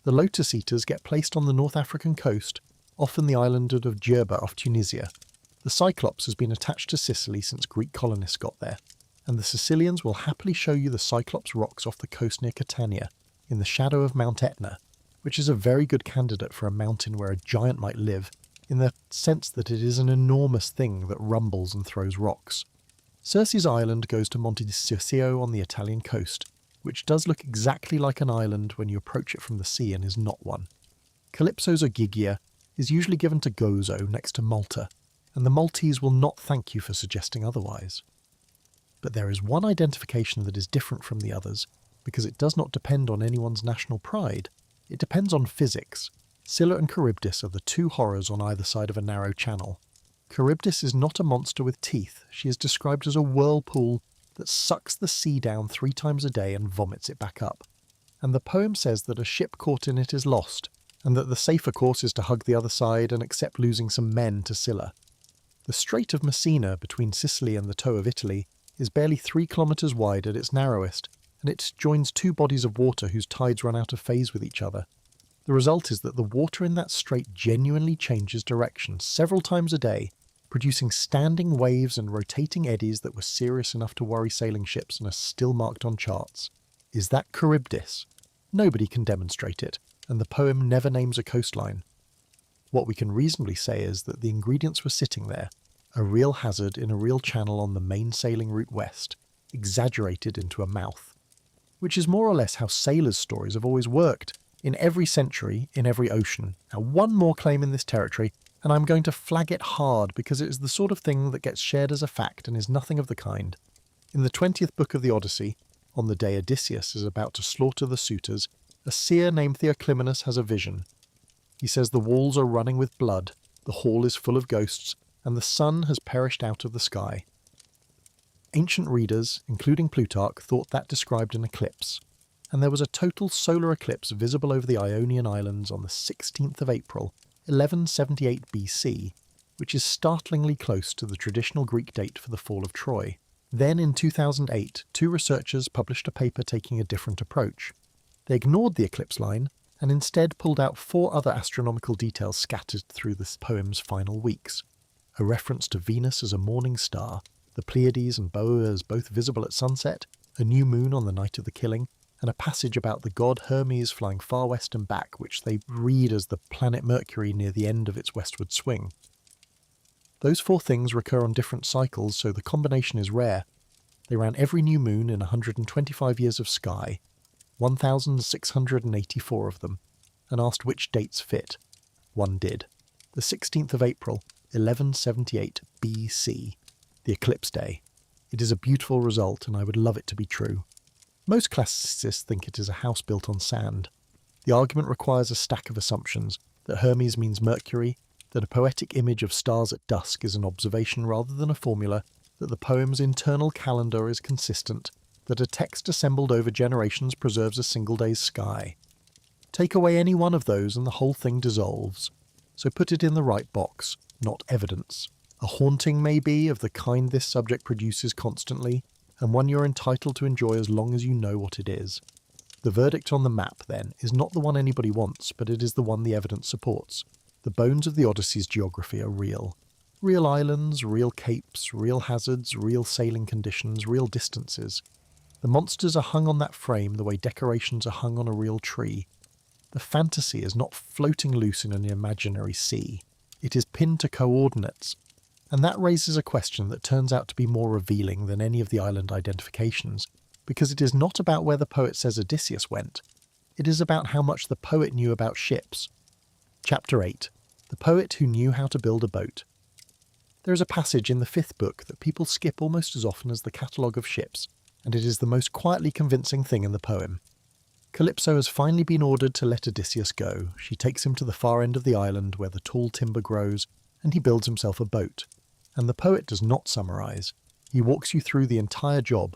The lotus eaters get placed on the North African coast, often the island of Djerba off Tunisia. The Cyclops has been attached to Sicily since Greek colonists got there, and the Sicilians will happily show you the Cyclops rocks off the coast near Catania, in the shadow of Mount Etna, which is a very good candidate for a mountain where a giant might live, in the sense that it is an enormous thing that rumbles and throws rocks. Circe's island goes to Monte di Circeo on the Italian coast, which does look exactly like an island when you approach it from the sea and is not one. Calypso's Ogygia is usually given to Gozo next to Malta, and the Maltese will not thank you for suggesting otherwise. But there is one identification that is different from the others, because it does not depend on anyone's national pride. It depends on physics. Scylla and Charybdis are the 2 horrors on either side of a narrow channel. Charybdis is not a monster with teeth. She is described as a whirlpool that sucks the sea down 3 times a day and vomits it back up. And the poem says that a ship caught in it is lost, and that the safer course is to hug the other side and accept losing some men to Scylla. The Strait of Messina, between Sicily and the toe of Italy, is barely 3 kilometres wide at its narrowest, and it joins 2 bodies of water whose tides run out of phase with each other. The result is that the water in that strait genuinely changes direction several times a day, producing standing waves and rotating eddies that were serious enough to worry sailing ships and are still marked on charts. Is that Charybdis? Nobody can demonstrate it, and the poem never names a coastline. What we can reasonably say is that the ingredients were sitting there, a real hazard in a real channel on the main sailing route west, exaggerated into a mouth. Which is more or less how sailors' stories have always worked, in every century, in every ocean. Now, one more claim in this territory, and I'm going to flag it hard because it is the sort of thing that gets shared as a fact and is nothing of the kind. In the 20th book of the Odyssey, on the day Odysseus is about to slaughter the suitors, a seer named Theoclymenus has a vision. He says the walls are running with blood, the hall is full of ghosts, and the sun has perished out of the sky. Ancient readers, including Plutarch, thought that described an eclipse, and there was a total solar eclipse visible over the Ionian Islands on the 16th of April, 1178 BC, which is startlingly close to the traditional Greek date for the fall of Troy. Then in 2008, two researchers published a paper taking a different approach. They ignored the eclipse line and instead pulled out 4 other astronomical details scattered through this poem's final weeks. A reference to Venus as a morning star, the Pleiades and Boas both visible at sunset, a new moon on the night of the killing, and a passage about the god Hermes flying far west and back, which they read as the planet Mercury near the end of its westward swing. Those 4 things recur on different cycles, so the combination is rare. They ran every new moon in 125 years of sky, 1,684 of them, and asked which dates fit. One did. The 16th of April, 1178 BC, the eclipse day. It is a beautiful result, and I would love it to be true. Most classicists think it is a house built on sand. The argument requires a stack of assumptions, that Hermes means Mercury, that a poetic image of stars at dusk is an observation rather than a formula, that the poem's internal calendar is consistent, that a text assembled over generations preserves a single day's sky. Take away any one of those and the whole thing dissolves. So put it in the right box, not evidence. A haunting, maybe, of the kind this subject produces constantly, and one you're entitled to enjoy as long as you know what it is. The verdict on the map, then, is not the one anybody wants, but it is the one the evidence supports. The bones of the Odyssey's geography are real. Real islands, real capes, real hazards, real sailing conditions, real distances. The monsters are hung on that frame the way decorations are hung on a real tree. The fantasy is not floating loose in an imaginary sea. It is pinned to coordinates. And that raises a question that turns out to be more revealing than any of the island identifications, because it is not about where the poet says Odysseus went. It is about how much the poet knew about ships. Chapter 8. The Poet Who Knew How to Build a Boat. There is a passage in the 5th book that people skip almost as often as the Catalogue of Ships, and it is the most quietly convincing thing in the poem. Calypso has finally been ordered to let Odysseus go. She takes him to the far end of the island where the tall timber grows, and he builds himself a boat. And the poet does not summarise. He walks you through the entire job.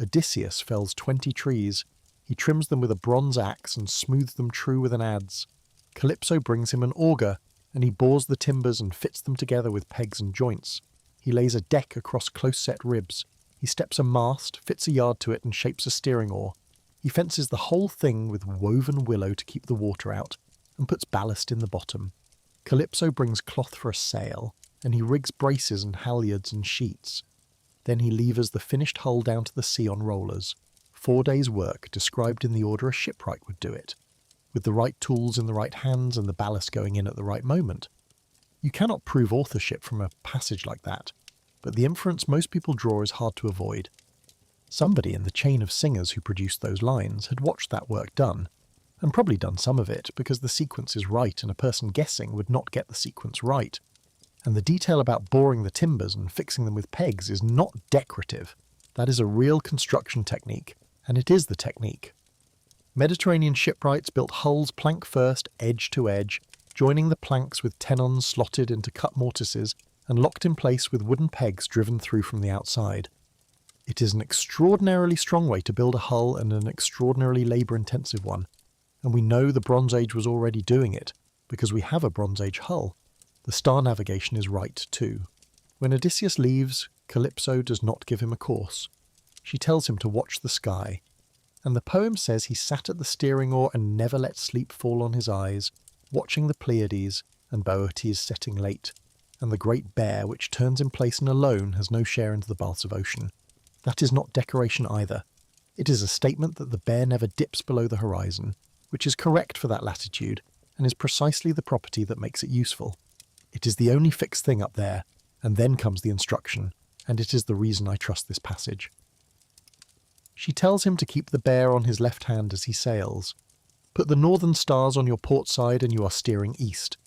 Odysseus fells 20 trees. He trims them with a bronze axe and smooths them true with an adze. Calypso brings him an auger, and he bores the timbers and fits them together with pegs and joints. He lays a deck across close-set ribs. He steps a mast, fits a yard to it, and shapes a steering oar. He fences the whole thing with woven willow to keep the water out, and puts ballast in the bottom. Calypso brings cloth for a sail, and he rigs braces and halyards and sheets. Then he levers the finished hull down to the sea on rollers. 4 days' work, described in the order a shipwright would do it, with the right tools in the right hands and the ballast going in at the right moment. You cannot prove authorship from a passage like that, but the inference most people draw is hard to avoid. Somebody in the chain of singers who produced those lines had watched that work done, and probably done some of it because the sequence is right and a person guessing would not get the sequence right. And the detail about boring the timbers and fixing them with pegs is not decorative. That is a real construction technique, and it is the technique. Mediterranean shipwrights built hulls plank first, edge to edge, joining the planks with tenons slotted into cut mortises and locked in place with wooden pegs driven through from the outside. It is an extraordinarily strong way to build a hull and an extraordinarily labour-intensive one, and we know the Bronze Age was already doing it, because we have a Bronze Age hull. The star navigation is right too. When Odysseus leaves, Calypso does not give him a course. She tells him to watch the sky, and the poem says he sat at the steering oar and never let sleep fall on his eyes, watching the Pleiades and Boötes setting late, and the great bear which turns in place and alone has no share into the baths of ocean. That is not decoration either. It is a statement that the bear never dips below the horizon, which is correct for that latitude and is precisely the property that makes it useful. It is the only fixed thing up there, and then comes the instruction, and it is the reason I trust this passage. She tells him to keep the bear on his left hand as he sails. Put the northern stars on your port side and you are steering east.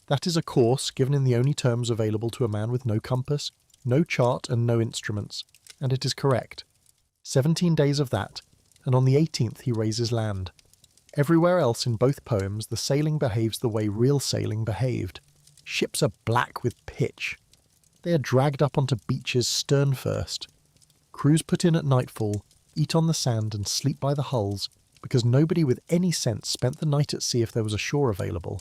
That is a course given in the only terms available to a man with no compass, no chart and no instruments, and it is correct. 17 days of that, and on the 18th he raises land. Everywhere else in both poems the sailing behaves the way real sailing behaved. Ships are black with pitch. They are dragged up onto beaches stern first. Crews put in at nightfall, eat on the sand and sleep by the hulls, because nobody with any sense spent the night at sea if there was a shore available.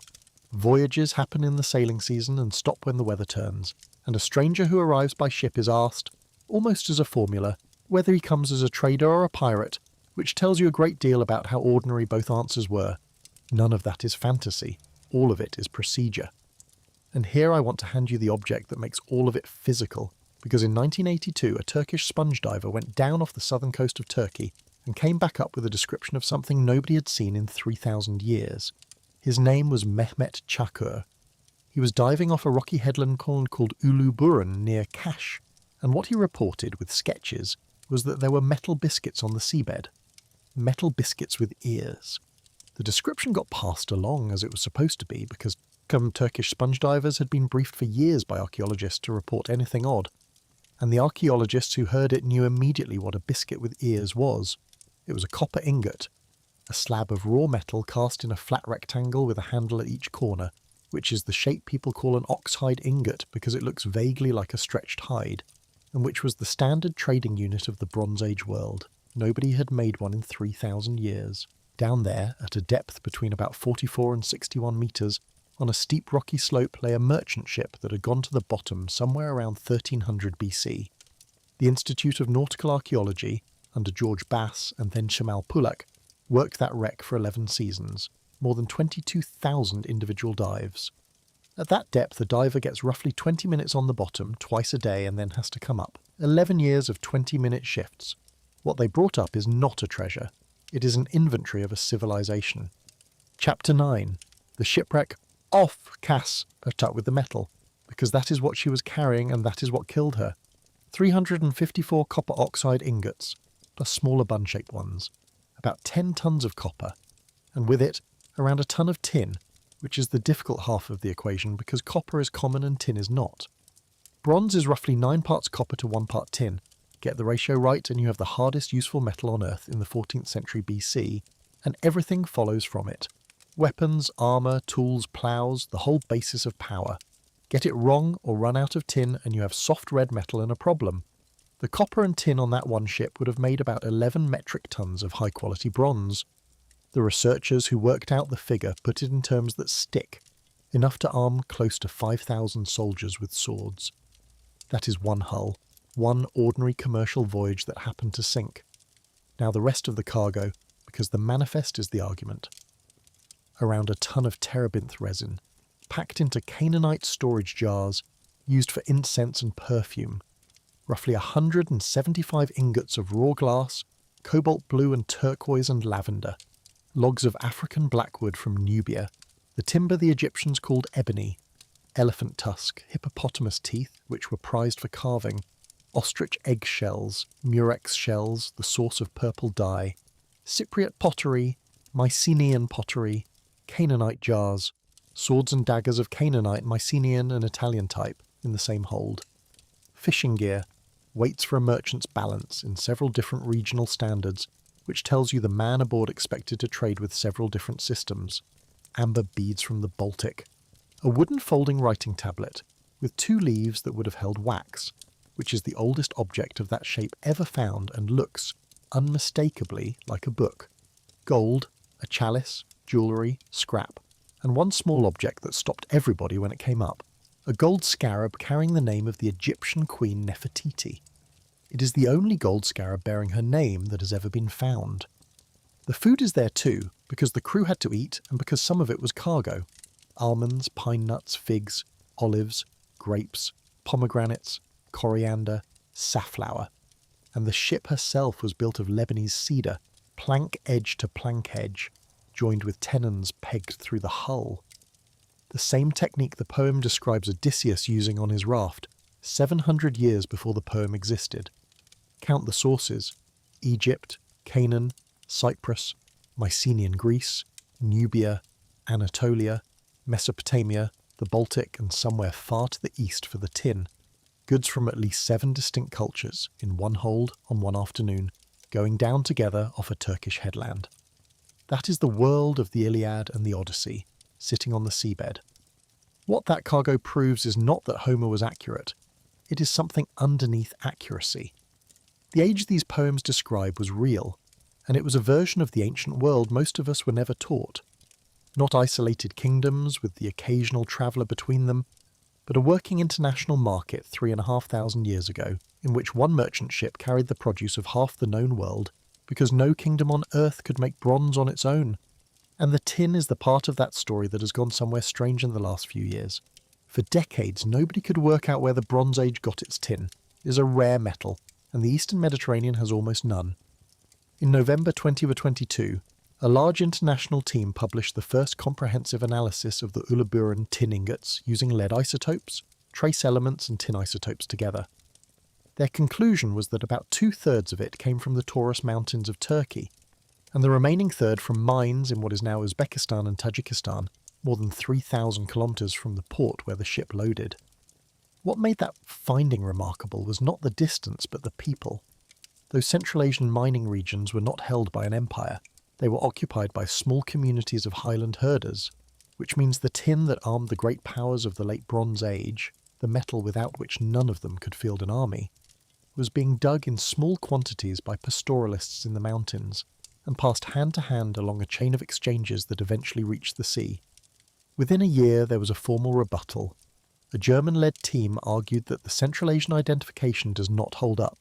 Voyages happen in the sailing season and stop when the weather turns, and a stranger who arrives by ship is asked, almost as a formula, whether he comes as a trader or a pirate, which tells you a great deal about how ordinary both answers were. None of that is fantasy. All of it is procedure. And here I want to hand you the object that makes all of it physical, because in 1982 a Turkish sponge diver went down off the southern coast of Turkey and came back up with a description of something nobody had seen in 3,000 years. His name was Mehmet Çakır. He was diving off a rocky headland called Uluburun near Kaş, and what he reported with sketches was that there were metal biscuits on the seabed. Metal biscuits with ears. The description got passed along as it was supposed to be because Turkish sponge divers had been briefed for years by archaeologists to report anything odd, and the archaeologists who heard it knew immediately what a biscuit with ears was. It was a copper ingot, a slab of raw metal cast in a flat rectangle with a handle at each corner, which is the shape people call an oxhide ingot because it looks vaguely like a stretched hide, and which was the standard trading unit of the Bronze Age world. Nobody had made one in 3,000 years. Down there, at a depth between about 44 and 61 metres, on a steep rocky slope lay a merchant ship that had gone to the bottom somewhere around 1300 BC. The Institute of Nautical Archaeology, under George Bass and then Shamal Pulak, worked that wreck for 11 seasons, more than 22,000 individual dives. At that depth, a diver gets roughly 20 minutes on the bottom twice a day and then has to come up. 11 years of 20-minute shifts. What they brought up is not a treasure. It is an inventory of a civilization. Chapter 9. The shipwreck off Cass up with the metal, because that is what she was carrying and that is what killed her. 354 copper oxide ingots, plus smaller bun-shaped ones. About 10 tons of copper, and with it, around a ton of tin, which is the difficult half of the equation because copper is common and tin is not. Bronze is roughly 9 parts copper to 1 part tin. Get the ratio right and you have the hardest useful metal on Earth in the 14th century BC, and everything follows from it. Weapons, armour, tools, ploughs, the whole basis of power. Get it wrong or run out of tin and you have soft red metal and a problem. The copper and tin on that one ship would have made about 11 metric tons of high-quality bronze. The researchers who worked out the figure put it in terms that stick, enough to arm close to 5,000 soldiers with swords. That is one hull, one ordinary commercial voyage that happened to sink. Now the rest of the cargo, because the manifest is the argument. Around a ton of terebinth resin, packed into Canaanite storage jars, used for incense and perfume. Roughly 175 ingots of raw glass, cobalt blue and turquoise and lavender. Logs of African blackwood from Nubia, the timber the Egyptians called ebony, elephant tusk, hippopotamus teeth, which were prized for carving, ostrich egg shells, murex shells, the source of purple dye, Cypriot pottery, Mycenaean pottery, Canaanite jars, swords and daggers of Canaanite, Mycenaean and Italian type in the same hold, fishing gear, weights for a merchant's balance in several different regional standards, which tells you the man aboard expected to trade with several different systems, amber beads from the Baltic, a wooden folding writing tablet with 2 leaves that would have held wax, which is the oldest object of that shape ever found and looks, unmistakably, like a book, gold, a chalice, jewellery, scrap, and one small object that stopped everybody when it came up, a gold scarab carrying the name of the Egyptian queen Nefertiti. It is the only gold scarab bearing her name that has ever been found. The food is there too, because the crew had to eat and because some of it was cargo. Almonds, pine nuts, figs, olives, grapes, pomegranates, coriander, safflower. and the ship herself was built of Lebanese cedar, plank edge to plank edge, joined with tenons pegged through the hull. The same technique the poem describes Odysseus using on his raft, 700 years before the poem existed. Count the sources: Egypt, Canaan, Cyprus, Mycenaean Greece, Nubia, Anatolia, Mesopotamia, the Baltic, and somewhere far to the east for the tin. Goods from at least 7 distinct cultures in one hold on one afternoon, going down together off a Turkish headland. That is the world of the Iliad and the Odyssey, sitting on the seabed. What that cargo proves is not that Homer was accurate. It is something underneath accuracy. The age these poems describe was real, and it was a version of the ancient world most of us were never taught. Not isolated kingdoms with the occasional traveller between them, but a working international market 3,500 years ago, in which one merchant ship carried the produce of half the known world because no kingdom on earth could make bronze on its own. And the tin is the part of that story that has gone somewhere strange in the last few years. For decades, nobody could work out where the Bronze Age got its tin. It is a rare metal, and the Eastern Mediterranean has almost none. In November 2022, a large international team published the first comprehensive analysis of the Uluburun tin ingots using lead isotopes, trace elements and tin isotopes together. Their conclusion was that about 2/3 of it came from the Taurus Mountains of Turkey, and the remaining third from mines in what is now Uzbekistan and Tajikistan, more than 3,000 kilometres from the port where the ship loaded. What made that finding remarkable was not the distance but the people. Those Central Asian mining regions were not held by an empire. They were occupied by small communities of highland herders, which means the tin that armed the great powers of the late Bronze Age, the metal without which none of them could field an army, was being dug in small quantities by pastoralists in the mountains and passed hand to hand along a chain of exchanges that eventually reached the sea. Within a year there was a formal rebuttal. A German-led team argued that the Central Asian identification does not hold up,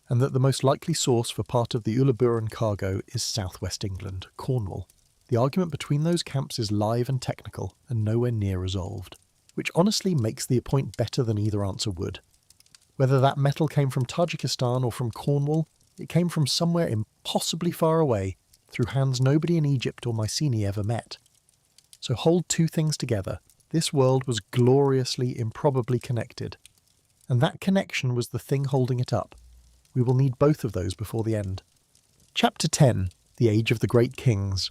and that the most likely source for part of the Uluburun cargo is southwest England, Cornwall. The argument between those camps is live and technical, and nowhere near resolved, which honestly makes the point better than either answer would. Whether that metal came from Tajikistan or from Cornwall, it came from somewhere impossibly far away, through hands nobody in Egypt or Mycenae ever met. So hold two things together. This world was gloriously, improbably connected. And that connection was the thing holding it up. We will need both of those before the end. Chapter 10. The Age of the Great Kings.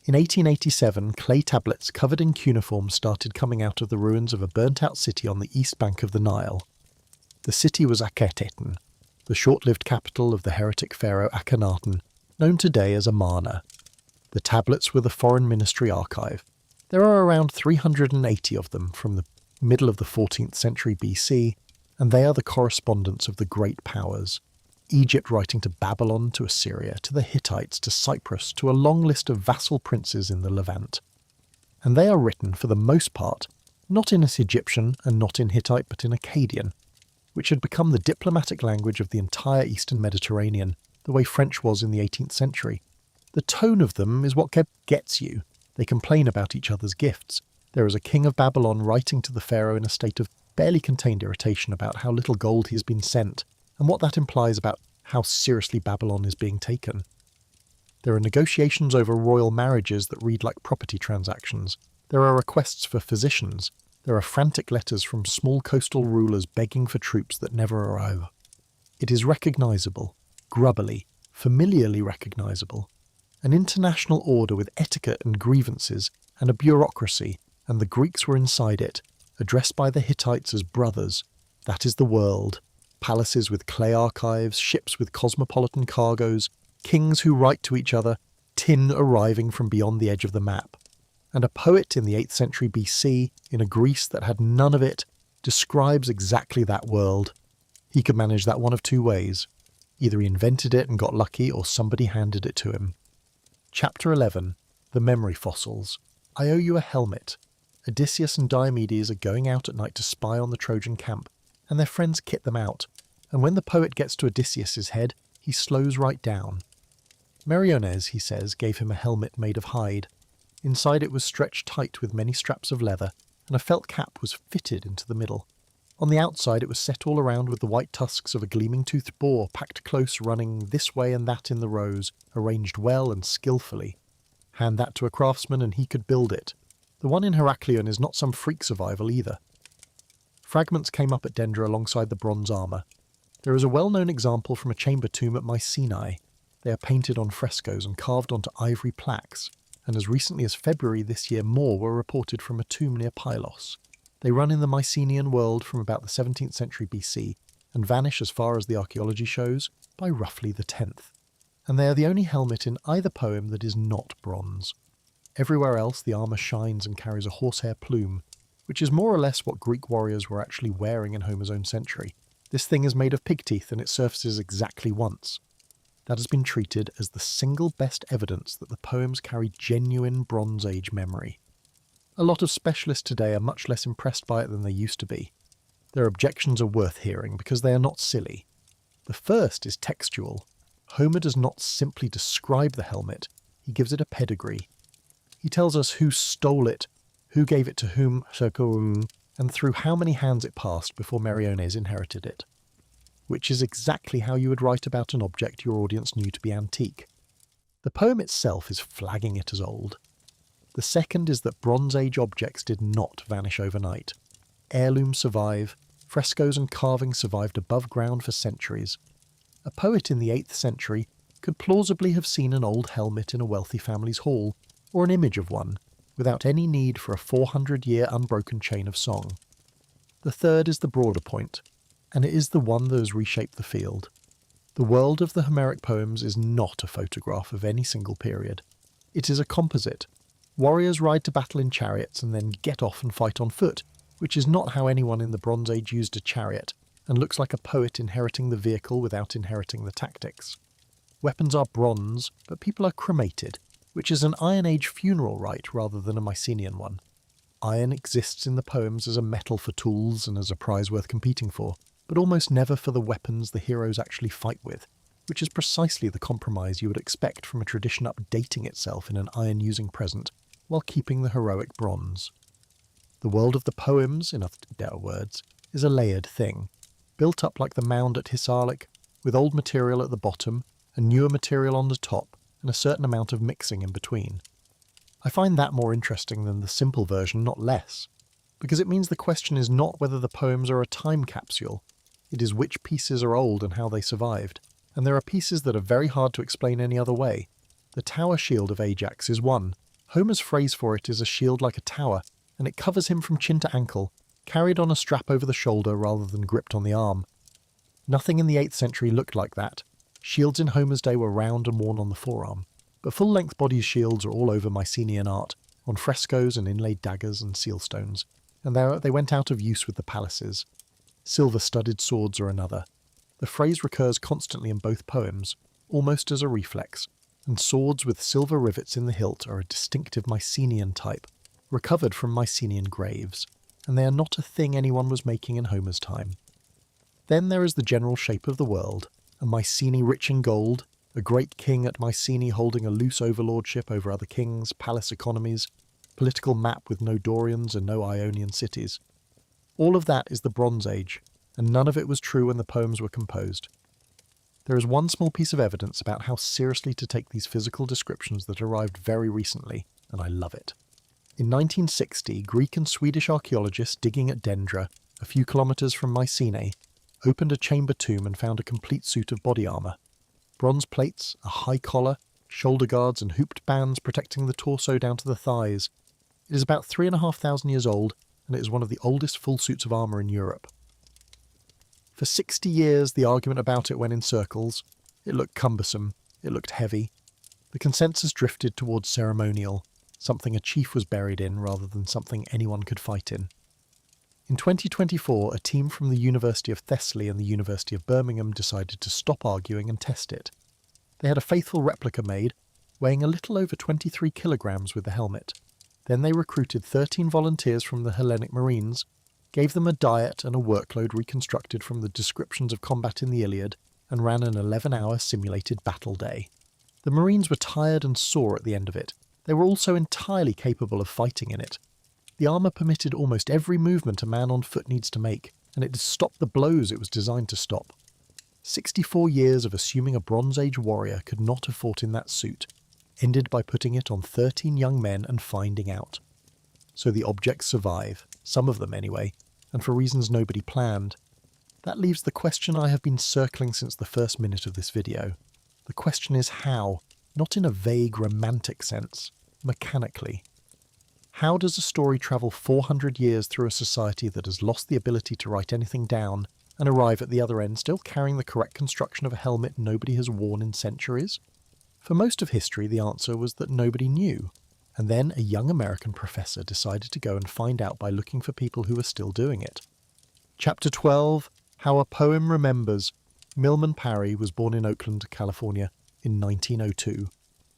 In 1887, clay tablets covered in cuneiform started coming out of the ruins of a burnt-out city on the east bank of the Nile. The city was Akhenaten, the short-lived capital of the heretic pharaoh Akhenaten, known today as Amarna. The tablets were the Foreign Ministry archive. There are around 380 of them from the middle of the 14th century BC, and they are the correspondence of the great powers. Egypt writing to Babylon, to Assyria, to the Hittites, to Cyprus, to a long list of vassal princes in the Levant. And they are written, for the most part, not in Egyptian and not in Hittite, but in Akkadian, which had become the diplomatic language of the entire Eastern Mediterranean, the way French was in the 18th century. The tone of them is what gets you. They complain about each other's gifts. There is a king of Babylon writing to the pharaoh in a state of barely contained irritation about how little gold he has been sent, and what that implies about how seriously Babylon is being taken. There are negotiations over royal marriages that read like property transactions. There are requests for physicians. There are frantic letters from small coastal rulers begging for troops that never arrive. It is recognisable, grubbily, familiarly recognisable. An international order with etiquette and grievances, and a bureaucracy, and the Greeks were inside it, addressed by the Hittites as brothers. That is the world. Palaces with clay archives, ships with cosmopolitan cargoes, kings who write to each other, tin arriving from beyond the edge of the map. And a poet in the 8th century BC, in a Greece that had none of it, describes exactly that world. He could manage that one of two ways. Either he invented it and got lucky, or somebody handed it to him. Chapter 11. The Memory Fossils. I owe you a helmet. Odysseus and Diomedes are going out at night to spy on the Trojan camp, and their friends kit them out, and when the poet gets to Odysseus's head, he slows right down. Meriones, he says, gave him a helmet made of hide. Inside it was stretched tight with many straps of leather, and a felt cap was fitted into the middle. On the outside it was set all around with the white tusks of a gleaming-toothed boar packed close, running this way and that in the rows, arranged well and skillfully. Hand that to a craftsman and he could build it. The one in Heraklion is not some freak survival either. Fragments came up at Dendra alongside the bronze armour. There is a well-known example from a chamber tomb at Mycenaean. They are painted on frescoes and carved onto ivory plaques, and as recently as February this year more were reported from a tomb near Pylos. They run in the Mycenaean world from about the 17th century BC and vanish as far as the archaeology shows by roughly the 10th. And they are the only helmet in either poem that is not bronze. Everywhere else the armour shines and carries a horsehair plume, which is more or less what Greek warriors were actually wearing in Homer's own century. This thing is made of pig teeth and it surfaces exactly once. That has been treated as the single best evidence that the poems carry genuine Bronze Age memory. A lot of specialists today are much less impressed by it than they used to be. Their objections are worth hearing because they are not silly. The first is textual. Homer does not simply describe the helmet, he gives it a pedigree. He tells us who stole it, who gave it to whom, and through how many hands it passed before Meriones inherited it. Which is exactly how you would write about an object your audience knew to be antique. The poem itself is flagging it as old. The second is that Bronze Age objects did not vanish overnight. Heirlooms survive, frescoes and carvings survived above ground for centuries. A poet in the 8th century could plausibly have seen an old helmet in a wealthy family's hall, or an image of one, without any need for a 400-year unbroken chain of song. The third is the broader point, and it is the one that has reshaped the field. The world of the Homeric poems is not a photograph of any single period. It is a composite. Warriors ride to battle in chariots and then get off and fight on foot, which is not how anyone in the Bronze Age used a chariot, and looks like a poet inheriting the vehicle without inheriting the tactics. Weapons are bronze, but people are cremated, which is an Iron Age funeral rite rather than a Mycenaean one. Iron exists in the poems as a metal for tools and as a prize worth competing for, but almost never for the weapons the heroes actually fight with, which is precisely the compromise you would expect from a tradition updating itself in an iron-using present, while keeping the heroic bronze. The world of the poems, in other words, is a layered thing, built up like the mound at Hisarlik, with old material at the bottom and newer material on the top, and a certain amount of mixing in between. I find that more interesting than the simple version, not less, because it means the question is not whether the poems are a time capsule, it is which pieces are old and how they survived, and there are pieces that are very hard to explain any other way. The tower shield of Ajax is one. Homer's phrase for it is a shield like a tower, and it covers him from chin to ankle, carried on a strap over the shoulder rather than gripped on the arm. Nothing in the 8th century looked like that. Shields in Homer's day were round and worn on the forearm, but full-length body shields are all over Mycenaean art, on frescoes and inlaid daggers and sealstones, and they went out of use with the palaces. Silver-studded swords are another. The phrase recurs constantly in both poems, almost as a reflex, and swords with silver rivets in the hilt are a distinctive Mycenaean type, recovered from Mycenaean graves, and they are not a thing anyone was making in Homer's time. Then there is the general shape of the world, a Mycenae rich in gold, a great king at Mycenae holding a loose overlordship over other kings, palace economies, political map with no Dorians and no Ionian cities. All of that is the Bronze Age, and none of it was true when the poems were composed. There is one small piece of evidence about how seriously to take these physical descriptions that arrived very recently, and I love it. In 1960, Greek and Swedish archaeologists digging at Dendra, a few kilometres from Mycenae, opened a chamber tomb and found a complete suit of body armour. Bronze plates, a high collar, shoulder guards and hooped bands protecting the torso down to the thighs. It is about 3,500 years old, and it is one of the oldest full suits of armour in Europe. For 60 years the argument about it went in circles. It looked cumbersome, it looked heavy. The consensus drifted towards ceremonial, something a chief was buried in rather than something anyone could fight in. In 2024, a team from the University of Thessaly and the University of Birmingham decided to stop arguing and test it. They had a faithful replica made, weighing a little over 23 kilograms with the helmet. Then they recruited 13 volunteers from the Hellenic Marines, gave them a diet and a workload reconstructed from the descriptions of combat in the Iliad, and ran an 11-hour simulated battle day. The Marines were tired and sore at the end of it. They were also entirely capable of fighting in it. The armour permitted almost every movement a man on foot needs to make, and it stopped the blows it was designed to stop. 64 years of assuming a Bronze Age warrior could not have fought in that suit, ended by putting it on 13 young men and finding out. So the objects survive, some of them anyway, and for reasons nobody planned. That leaves the question I have been circling since the first minute of this video. The question is how, not in a vague romantic sense, mechanically. How does a story travel 400 years through a society that has lost the ability to write anything down and arrive at the other end still carrying the correct construction of a helmet nobody has worn in centuries? For most of history, the answer was that nobody knew, and then a young American professor decided to go and find out by looking for people who were still doing it. Chapter 12, How a Poem Remembers. Milman Parry was born in Oakland, California, in 1902.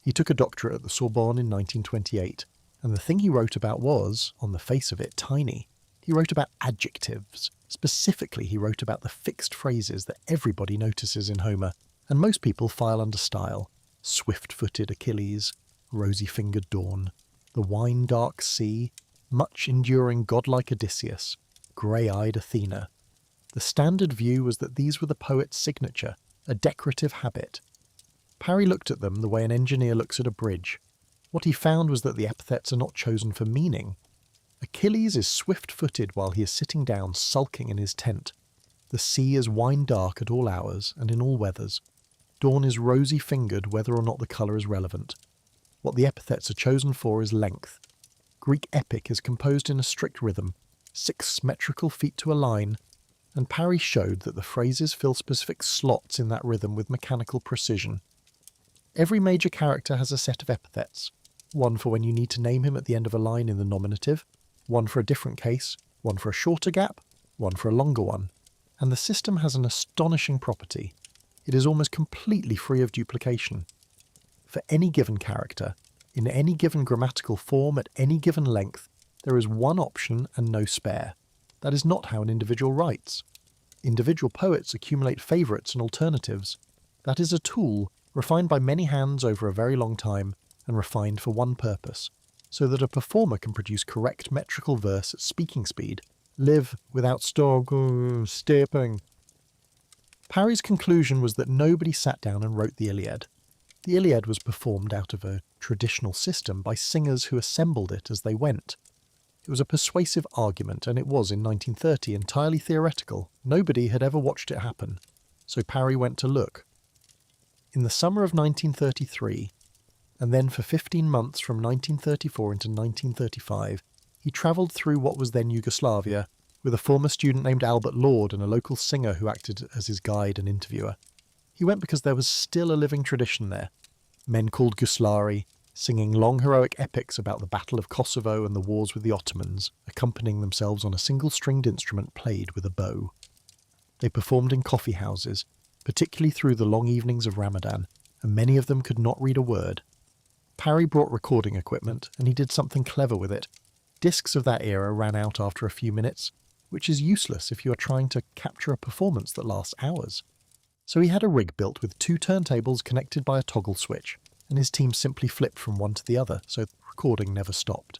He took a doctorate at the Sorbonne in 1928, and the thing he wrote about was, on the face of it, tiny. He wrote about adjectives. Specifically, he wrote about the fixed phrases that everybody notices in Homer, and most people file under style. Swift-footed Achilles, rosy-fingered Dawn, the wine-dark sea, much-enduring godlike Odysseus, grey-eyed Athena. The standard view was that these were the poet's signature, a decorative habit. Parry looked at them the way an engineer looks at a bridge. What he found was that the epithets are not chosen for meaning. Achilles is swift-footed while he is sitting down sulking in his tent. The sea is wine-dark at all hours and in all weathers. Dawn is rosy-fingered whether or not the colour is relevant. What the epithets are chosen for is length. Greek epic is composed in a strict rhythm, 6 metrical feet to a line, and Parry showed that the phrases fill specific slots in that rhythm with mechanical precision. Every major character has a set of epithets, one for when you need to name him at the end of a line in the nominative, one for a different case, one for a shorter gap, one for a longer one. And the system has an astonishing property. It is almost completely free of duplication. For any given character, in any given grammatical form at any given length, there is one option and no spare. That is not how an individual writes. Individual poets accumulate favourites and alternatives. That is a tool, refined by many hands over a very long time, and refined for one purpose, so that a performer can produce correct metrical verse at speaking speed, live without stepping. Parry's conclusion was that nobody sat down and wrote the Iliad. The Iliad was performed out of a traditional system by singers who assembled it as they went. It was a persuasive argument, and it was, in 1930, entirely theoretical. Nobody had ever watched it happen, so Parry went to look. In the summer of 1933, and then for 15 months from 1934 into 1935, he travelled through what was then Yugoslavia with a former student named Albert Lord and a local singer who acted as his guide and interviewer. He went because there was still a living tradition there. Men called guslari, singing long heroic epics about the Battle of Kosovo and the wars with the Ottomans, accompanying themselves on a single-stringed instrument played with a bow. They performed in coffee houses, particularly through the long evenings of Ramadan, and many of them could not read a word. Parry brought recording equipment, and he did something clever with it. Discs of that era ran out after a few minutes, which is useless if you are trying to capture a performance that lasts hours. So he had a rig built with 2 turntables connected by a toggle switch, and his team simply flipped from one to the other, so the recording never stopped.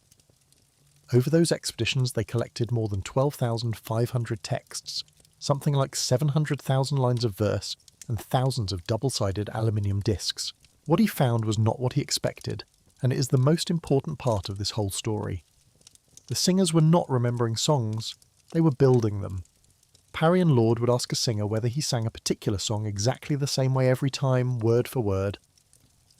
Over those expeditions they collected more than 12,500 texts, something like 700,000 lines of verse, and thousands of double-sided aluminium discs. What he found was not what he expected, and it is the most important part of this whole story. The singers were not remembering songs, they were building them. Parry and Lord would ask a singer whether he sang a particular song exactly the same way every time, word for word,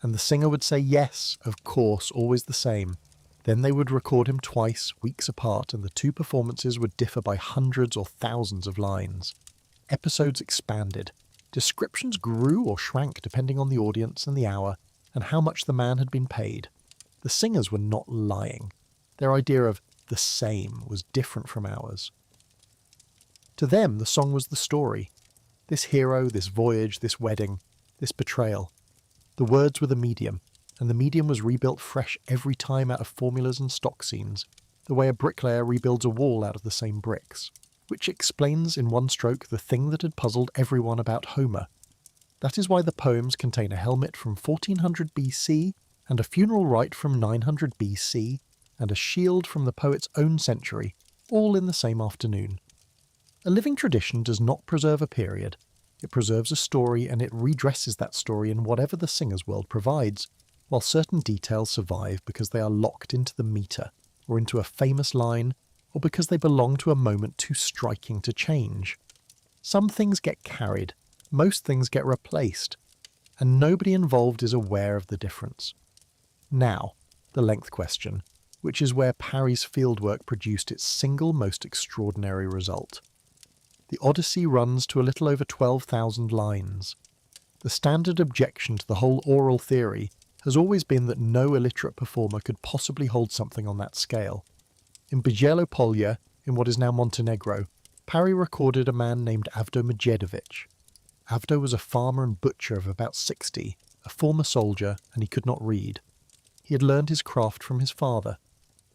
and the singer would say yes, of course, always the same. Then they would record him twice, weeks apart, and the 2 performances would differ by hundreds or thousands of lines. Episodes expanded. Descriptions grew or shrank depending on the audience and the hour, and how much the man had been paid. The singers were not lying. Their idea of the same was different from ours. To them, the song was the story. This hero, this voyage, this wedding, this betrayal. The words were the medium, and the medium was rebuilt fresh every time out of formulas and stock scenes, the way a bricklayer rebuilds a wall out of the same bricks, which explains in one stroke the thing that had puzzled everyone about Homer. That is why the poems contain a helmet from 1400 BC, and a funeral rite from 900 BC, and a shield from the poet's own century, all in the same afternoon. A living tradition does not preserve a period. It preserves a story and it redresses that story in whatever the singer's world provides, while certain details survive because they are locked into the meter, or into a famous line, or because they belong to a moment too striking to change. Some things get carried, most things get replaced, and nobody involved is aware of the difference. Now, the length question, which is where Parry's fieldwork produced its single most extraordinary result. The Odyssey runs to a little over 12,000 lines. The standard objection to the whole oral theory has always been that no illiterate performer could possibly hold something on that scale. In Bijelopolia, in what is now Montenegro, Parry recorded a man named Avdo Medjedovic. Avdo was a farmer and butcher of about 60, a former soldier, and he could not read. He had learned his craft from his father.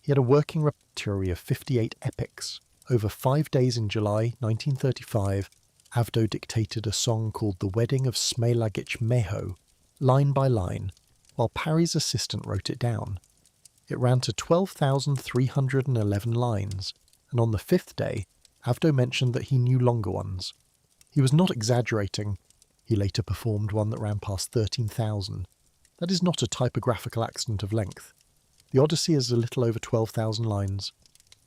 He had a working repertory of 58 epics. Over 5 days in July 1935, Avdo dictated a song called The Wedding of Smailagic Meho, line by line, while Parry's assistant wrote it down. It ran to 12,311 lines, and on the 5th day, Avdo mentioned that he knew longer ones. He was not exaggerating. He later performed one that ran past 13,000. That is not a typographical accident of length. The Odyssey is a little over 12,000 lines.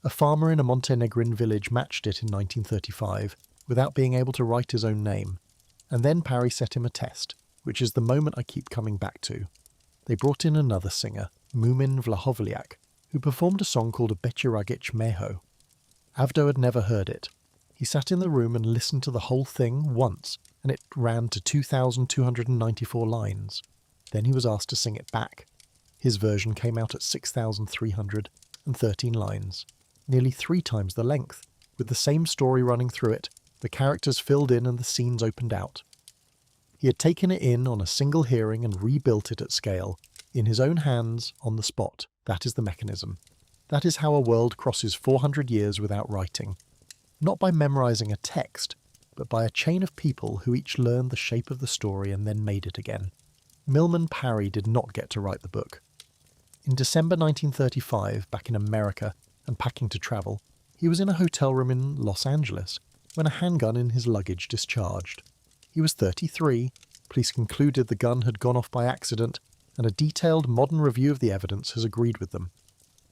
A farmer in a Montenegrin village matched it in 1935 without being able to write his own name, and then Parry set him a test, which is the moment I keep coming back to. They brought in another singer, Mumin Vlahovliak, who performed a song called Bechiragic Meho. Avdo had never heard it. He sat in the room and listened to the whole thing once, and it ran to 2,294 lines. Then he was asked to sing it back. His version came out at 6,313 lines, nearly 3 times the length, with the same story running through it, the characters filled in and the scenes opened out. He had taken it in on a single hearing and rebuilt it at scale, in his own hands, on the spot. That is the mechanism. That is how a world crosses 400 years without writing. Not by memorizing a text, but by a chain of people who each learned the shape of the story and then made it again. Milman Parry did not get to write the book. In December 1935, back in America, and packing to travel, he was in a hotel room in Los Angeles when a handgun in his luggage discharged. He was 33, police concluded the gun had gone off by accident, and a detailed modern review of the evidence has agreed with them.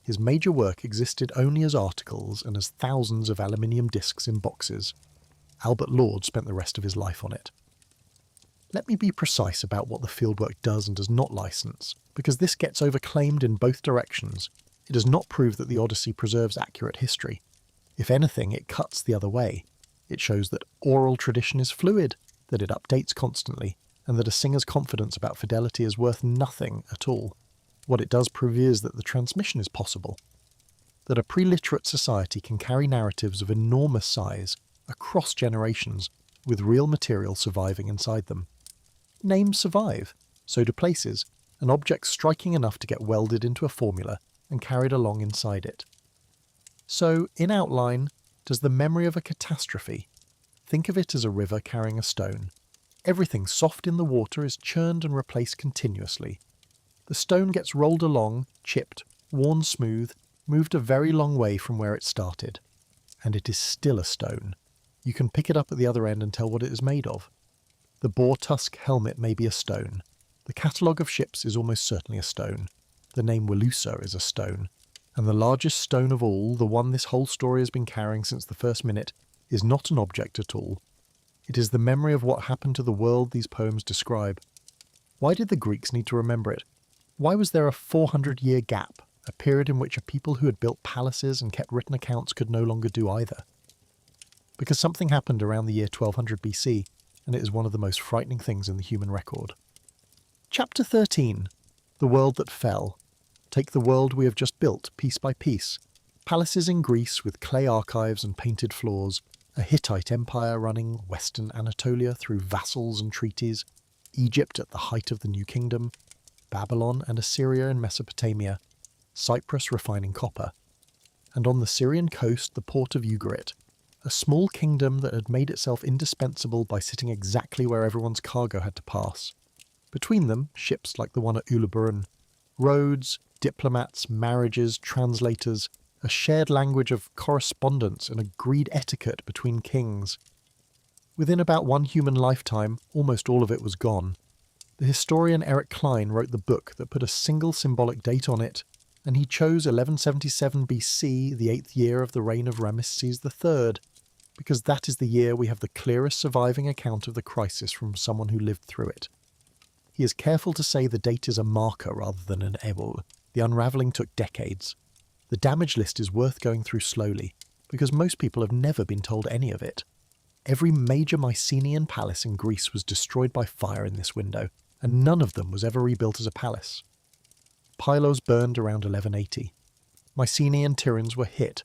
His major work existed only as articles and as thousands of aluminium discs in boxes. Albert Lord spent the rest of his life on it. Let me be precise about what the fieldwork does and does not license, because this gets overclaimed in both directions. It does not prove that the Odyssey preserves accurate history. If anything, it cuts the other way. It shows that oral tradition is fluid, that it updates constantly, and that a singer's confidence about fidelity is worth nothing at all. What it does prove is that the transmission is possible, that a pre-literate society can carry narratives of enormous size across generations with real material surviving inside them. Names survive, so do places, and objects striking enough to get welded into a formula and carried along inside it. So, in outline, does the memory of a catastrophe. Think of it as a river carrying a stone. Everything soft in the water is churned and replaced continuously. The stone gets rolled along, chipped, worn smooth, moved a very long way from where it started. And it is still a stone. You can pick it up at the other end and tell what it is made of. The boar-tusk helmet may be a stone. The Catalogue of Ships is almost certainly a stone. The name Wilusa is a stone. And the largest stone of all, the one this whole story has been carrying since the first minute, is not an object at all. It is the memory of what happened to the world these poems describe. Why did the Greeks need to remember it? Why was there a 400-year gap, a period in which a people who had built palaces and kept written accounts could no longer do either? Because something happened around the year 1200 BC, and it is one of the most frightening things in the human record. Chapter 13. The World That Fell. Take the world we have just built, piece by piece. Palaces in Greece with clay archives and painted floors, a Hittite empire running western Anatolia through vassals and treaties, Egypt at the height of the New Kingdom, Babylon and Assyria in Mesopotamia, Cyprus refining copper, and on the Syrian coast the port of Ugarit, a small kingdom that had made itself indispensable by sitting exactly where everyone's cargo had to pass. Between them, ships like the one at Uluburun, roads, diplomats, marriages, translators, a shared language of correspondence and agreed etiquette between kings. Within about one human lifetime, almost all of it was gone. The historian Eric Klein wrote the book that put a single symbolic date on it, and he chose 1177 BC, the 8th year of the reign of Ramesses III, because that is the year we have the clearest surviving account of the crisis from someone who lived through it. He is careful to say the date is a marker rather than an ebol. The unravelling took decades. The damage list is worth going through slowly, because most people have never been told any of it. Every major Mycenaean palace in Greece was destroyed by fire in this window, and none of them was ever rebuilt as a palace. Pylos burned around 1180. Mycenaean Tiryns were hit.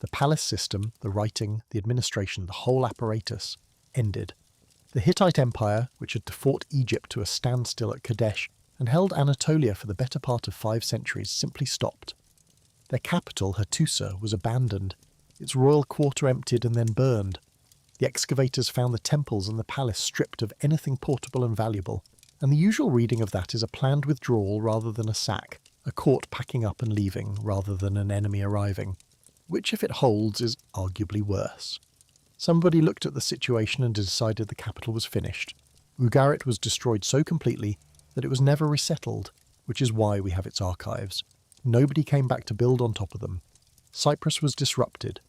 The palace system, the writing, the administration, the whole apparatus, ended. The Hittite Empire, which had fought Egypt to a standstill at Kadesh and held Anatolia for the better part of 5 centuries, simply stopped. Their capital, Hattusa, was abandoned, its royal quarter emptied and then burned. The excavators found the temples and the palace stripped of anything portable and valuable, and the usual reading of that is a planned withdrawal rather than a sack, a court packing up and leaving rather than an enemy arriving, which, if it holds, is arguably worse. Somebody looked at the situation and decided the capital was finished. Ugarit was destroyed so completely that it was never resettled, which is why we have its archives. Nobody came back to build on top of them. Cyprus was disrupted.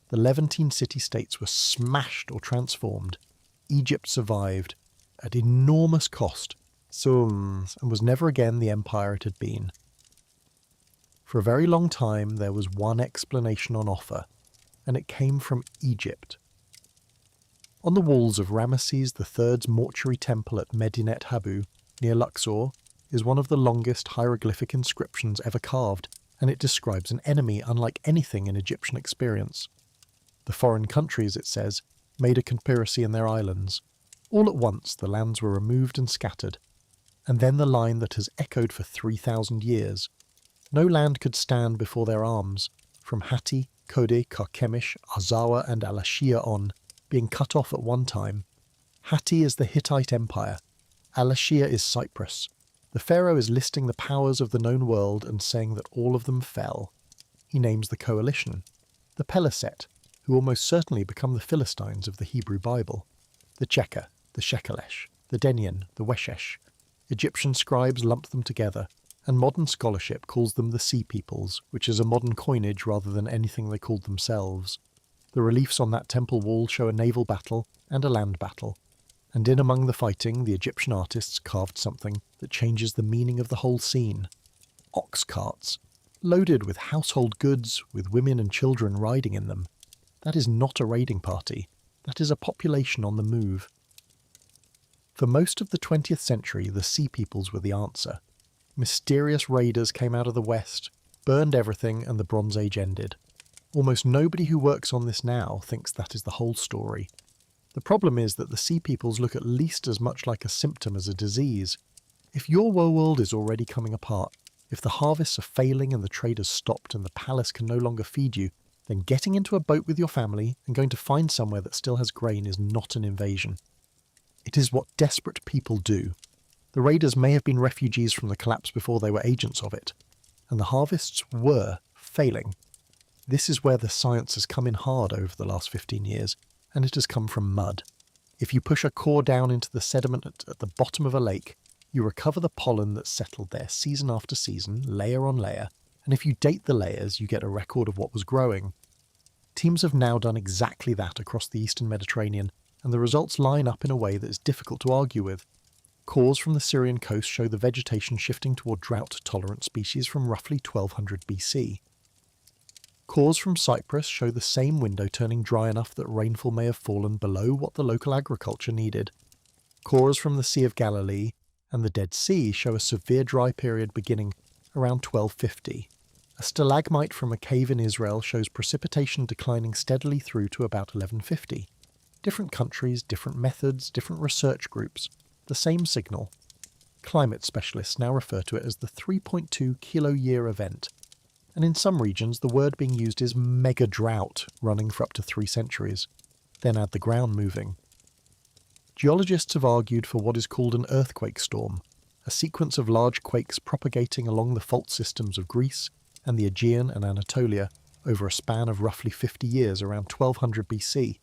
The Levantine city-states were smashed or transformed. Egypt survived, at enormous cost, and was never again the empire it had been. For a very long time there was one explanation on offer, and it came from Egypt. On the walls of Ramesses III's mortuary temple at Medinet Habu, near Luxor, is one of the longest hieroglyphic inscriptions ever carved, and it describes an enemy unlike anything in Egyptian experience. The foreign countries, it says, made a conspiracy in their islands. All at once the lands were removed and scattered, and then the line that has echoed for 3,000 years. No land could stand before their arms, from Hatti, Kode, Karkemish, Azawa and Alashia on, being cut off at one time. Hatti is the Hittite Empire. Alashia is Cyprus. The pharaoh is listing the powers of the known world and saying that all of them fell. He names the coalition, the Peleset, who almost certainly become the Philistines of the Hebrew Bible, the Cheka, the Shekelesh, the Denian, the Weshesh. Egyptian scribes lump them together, and modern scholarship calls them the Sea Peoples, which is a modern coinage rather than anything they called themselves. The reliefs on that temple wall show a naval battle and a land battle, and in among the fighting the Egyptian artists carved something that changes the meaning of the whole scene. Ox carts, loaded with household goods, with women and children riding in them. That is not a raiding party, that is a population on the move. For most of the 20th century, the Sea Peoples were the answer. Mysterious raiders came out of the west, burned everything, and the Bronze Age ended. Almost nobody who works on this now thinks that is the whole story. The problem is that the Sea Peoples look at least as much like a symptom as a disease. If your world is already coming apart, if the harvests are failing and the trade has stopped and the palace can no longer feed you, then getting into a boat with your family and going to find somewhere that still has grain is not an invasion. It is what desperate people do. The raiders may have been refugees from the collapse before they were agents of it, and the harvests were failing. This is where the science has come in hard over the last 15 years, and it has come from mud. If you push a core down into the sediment at the bottom of a lake, you recover the pollen that's settled there season after season, layer on layer, and if you date the layers, you get a record of what was growing. Teams have now done exactly that across the eastern Mediterranean, and the results line up in a way that is difficult to argue with. Cores from the Syrian coast show the vegetation shifting toward drought-tolerant species from roughly 1200 BC. Cores from Cyprus show the same window turning dry enough that rainfall may have fallen below what the local agriculture needed. Cores from the Sea of Galilee and the Dead Sea show a severe dry period beginning around 1250. A stalagmite from a cave in Israel shows precipitation declining steadily through to about 1150. Different countries, different methods, different research groups, the same signal. Climate specialists now refer to it as the 3.2 kilo-year event, and in some regions the word being used is mega drought, running for up to 3 centuries. Then add the ground moving. Geologists have argued for what is called an earthquake storm, a sequence of large quakes propagating along the fault systems of Greece and the Aegean and Anatolia over a span of roughly 50 years around 1200 BC.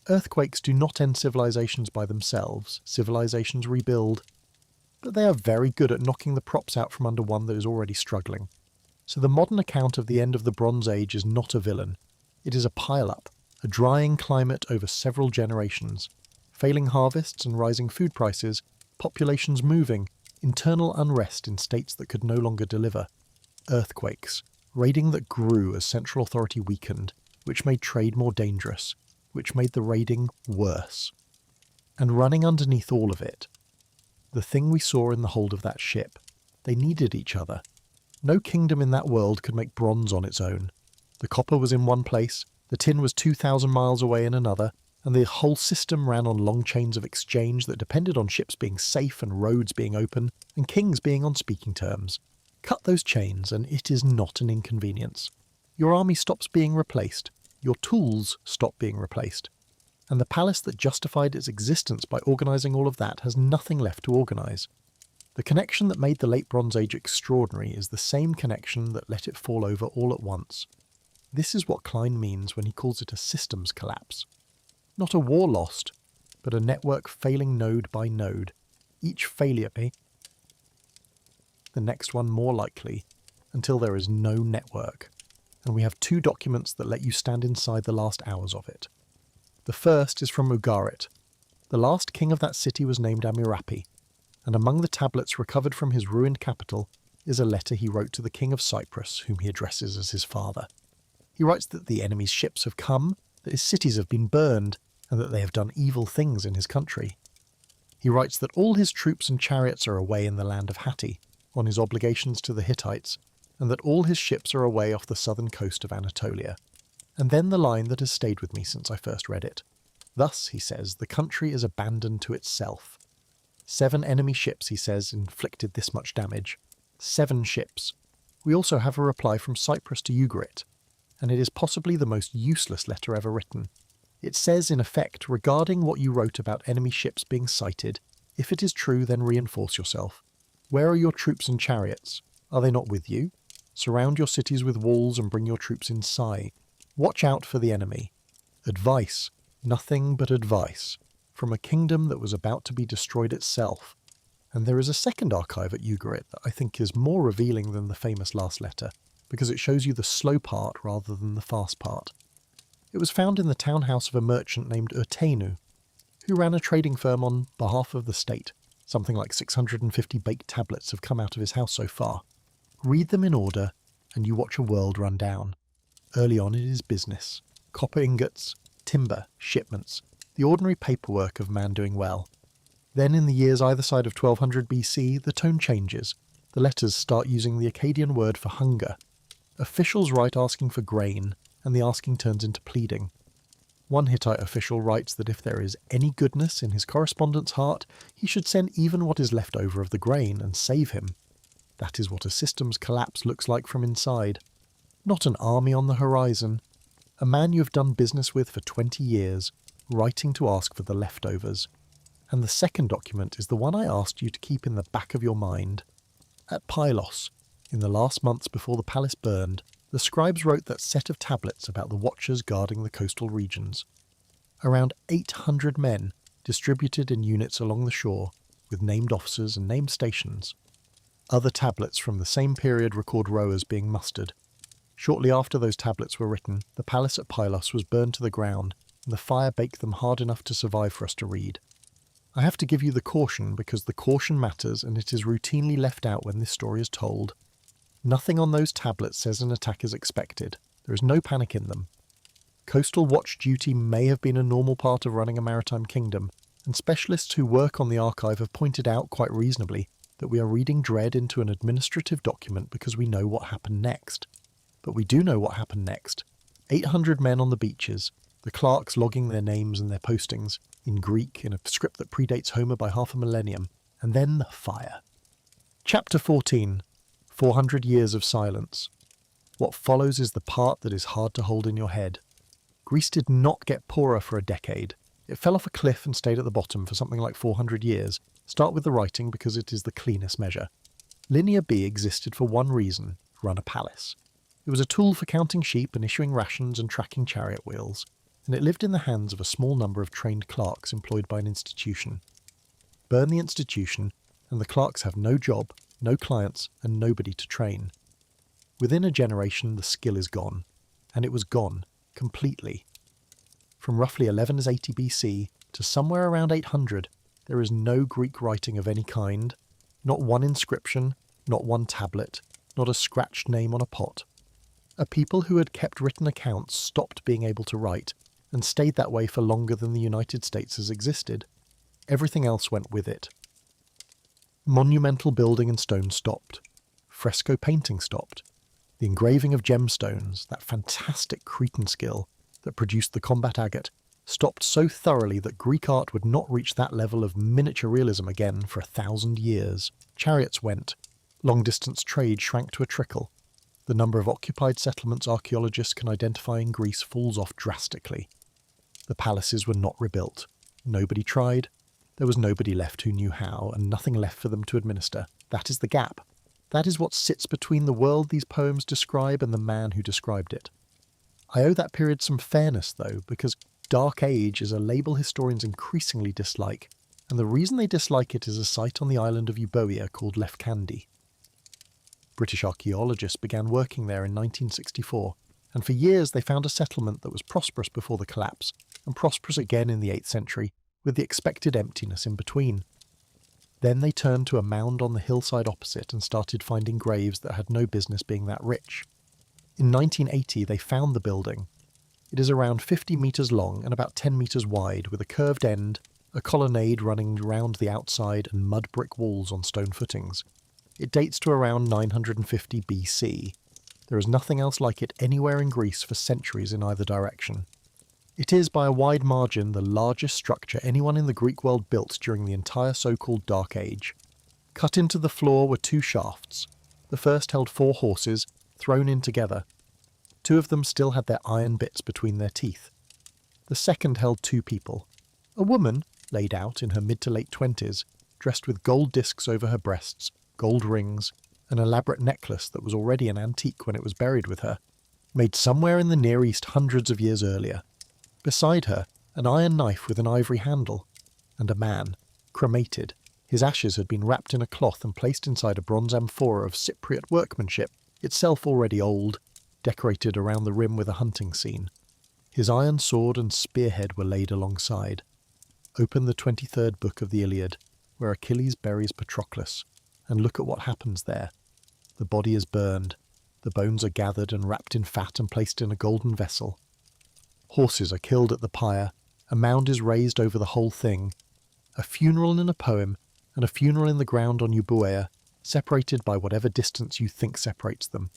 Earthquakes do not end civilizations by themselves, civilizations rebuild, but they are very good at knocking the props out from under one that is already struggling. So the modern account of the end of the Bronze Age is not a villain. It is a pile-up, a drying climate over several generations, failing harvests and rising food prices, populations moving, internal unrest in states that could no longer deliver, earthquakes, raiding that grew as central authority weakened, which made trade more dangerous, which made the raiding worse. And running underneath all of it, the thing we saw in the hold of that ship, they needed each other. No kingdom in that world could make bronze on its own. The copper was in one place, the tin was 2,000 miles away in another, and the whole system ran on long chains of exchange that depended on ships being safe and roads being open, and kings being on speaking terms. Cut those chains and it is not an inconvenience. Your army stops being replaced, your tools stop being replaced, and the palace that justified its existence by organising all of that has nothing left to organise. The connection that made the Late Bronze Age extraordinary is the same connection that let it fall over all at once. This is what Klein means when he calls it a systems collapse. Not a war lost, but a network failing node by node, each failure the next one more likely, until there is no network, and we have two documents that let you stand inside the last hours of it. The first is from Ugarit. The last king of that city was named Amurapi, and among the tablets recovered from his ruined capital is a letter he wrote to the king of Cyprus, whom he addresses as his father. He writes that the enemy's ships have come, that his cities have been burned, and that they have done evil things in his country. He writes that all his troops and chariots are away in the land of Hatti, on his obligations to the Hittites, and that all his ships are away off the southern coast of Anatolia. And then the line that has stayed with me since I first read it. Thus, he says, the country is abandoned to itself. 7 enemy ships, he says, inflicted this much damage. 7 ships. We also have a reply from Cyprus to Ugarit, and it is possibly the most useless letter ever written. It says, in effect, regarding what you wrote about enemy ships being sighted, if it is true, then reinforce yourself. Where are your troops and chariots? Are they not with you? Surround your cities with walls and bring your troops inside. Watch out for the enemy. Advice, nothing but advice, from a kingdom that was about to be destroyed itself. And there is a second archive at Ugarit that I think is more revealing than the famous last letter, because it shows you the slow part rather than the fast part. It was found in the townhouse of a merchant named Urtenu, who ran a trading firm on behalf of the state. Something like 650 baked tablets have come out of his house so far. Read them in order, and you watch a world run down. Early on it is business. Copper ingots, timber, shipments, the ordinary paperwork of man doing well. Then in the years either side of 1200 BC, the tone changes. The letters start using the Akkadian word for hunger. Officials write asking for grain, and the asking turns into pleading. One Hittite official writes that if there is any goodness in his correspondent's heart, he should send even what is left over of the grain and save him. That is what a systems collapse looks like from inside. Not an army on the horizon. A man you have done business with for 20 years, writing to ask for the leftovers. And the second document is the one I asked you to keep in the back of your mind. At Pylos, in the last months before the palace burned, the scribes wrote that set of tablets about the watchers guarding the coastal regions. Around 800 men, distributed in units along the shore, with named officers and named stations. Other tablets from the same period record rowers being mustered. Shortly after those tablets were written, the palace at Pylos was burned to the ground, and the fire baked them hard enough to survive for us to read. I have to give you the caution because the caution matters and it is routinely left out when this story is told. Nothing on those tablets says an attack is expected. There is no panic in them. Coastal watch duty may have been a normal part of running a maritime kingdom, and specialists who work on the archive have pointed out quite reasonably that we are reading dread into an administrative document because we know what happened next. But we do know what happened next. 800 men on the beaches, the clerks logging their names and their postings, in Greek, in a script that predates Homer by half a millennium, and then the fire. Chapter 14. 400 Years of Silence. What follows is the part that is hard to hold in your head. Greece did not get poorer for a decade. It fell off a cliff and stayed at the bottom for something like 400 years. Start with the writing because it is the cleanest measure. Linear B existed for one reason, run a palace. It was a tool for counting sheep and issuing rations and tracking chariot wheels, and it lived in the hands of a small number of trained clerks employed by an institution. Burn the institution, and the clerks have no job, no clients, and nobody to train. Within a generation, the skill is gone, and it was gone, completely. From roughly 1180 BC to somewhere around 800, there is no Greek writing of any kind, not one inscription, not one tablet, not a scratched name on a pot. A people who had kept written accounts stopped being able to write, and stayed that way for longer than the United States has existed. Everything else went with it. Monumental building and stone stopped. Fresco painting stopped. The engraving of gemstones, that fantastic Cretan skill that produced the combat agate, stopped so thoroughly that Greek art would not reach that level of miniature realism again for 1,000 years. Chariots went. Long-distance trade shrank to a trickle. The number of occupied settlements archaeologists can identify in Greece falls off drastically. The palaces were not rebuilt. Nobody tried. There was nobody left who knew how, and nothing left for them to administer. That is the gap. That is what sits between the world these poems describe and the man who described it. I owe that period some fairness, though, because Dark Age is a label historians increasingly dislike, and the reason they dislike it is a site on the island of Euboea called Lefkandi. British archaeologists began working there in 1964, and for years they found a settlement that was prosperous before the collapse, and prosperous again in the 8th century, with the expected emptiness in between. Then they turned to a mound on the hillside opposite and started finding graves that had no business being that rich. In 1980 they found the building. It is around 50 metres long and about 10 metres wide, with a curved end, a colonnade running round the outside, and mud brick walls on stone footings. It dates to around 950 BC. There is nothing else like it anywhere in Greece for centuries in either direction. It is by a wide margin the largest structure anyone in the Greek world built during the entire so-called Dark Age. Cut into the floor were 2 shafts. The first held 4 horses, thrown in together. 2 of them still had their iron bits between their teeth. The second held 2 people. A woman, laid out in her mid to late 20s, dressed with gold discs over her breasts, gold rings, an elaborate necklace that was already an antique when it was buried with her, made somewhere in the Near East hundreds of years earlier. Beside her, an iron knife with an ivory handle, and a man, cremated. His ashes had been wrapped in a cloth and placed inside a bronze amphora of Cypriot workmanship, itself already old, decorated around the rim with a hunting scene. His iron sword and spearhead were laid alongside. Open the 23rd book of the Iliad, where Achilles buries Patroclus, and look at what happens there. The body is burned, the bones are gathered and wrapped in fat and placed in a golden vessel. Horses are killed at the pyre, a mound is raised over the whole thing, a funeral in a poem, and a funeral in the ground on Euboea, separated by whatever distance you think separates them.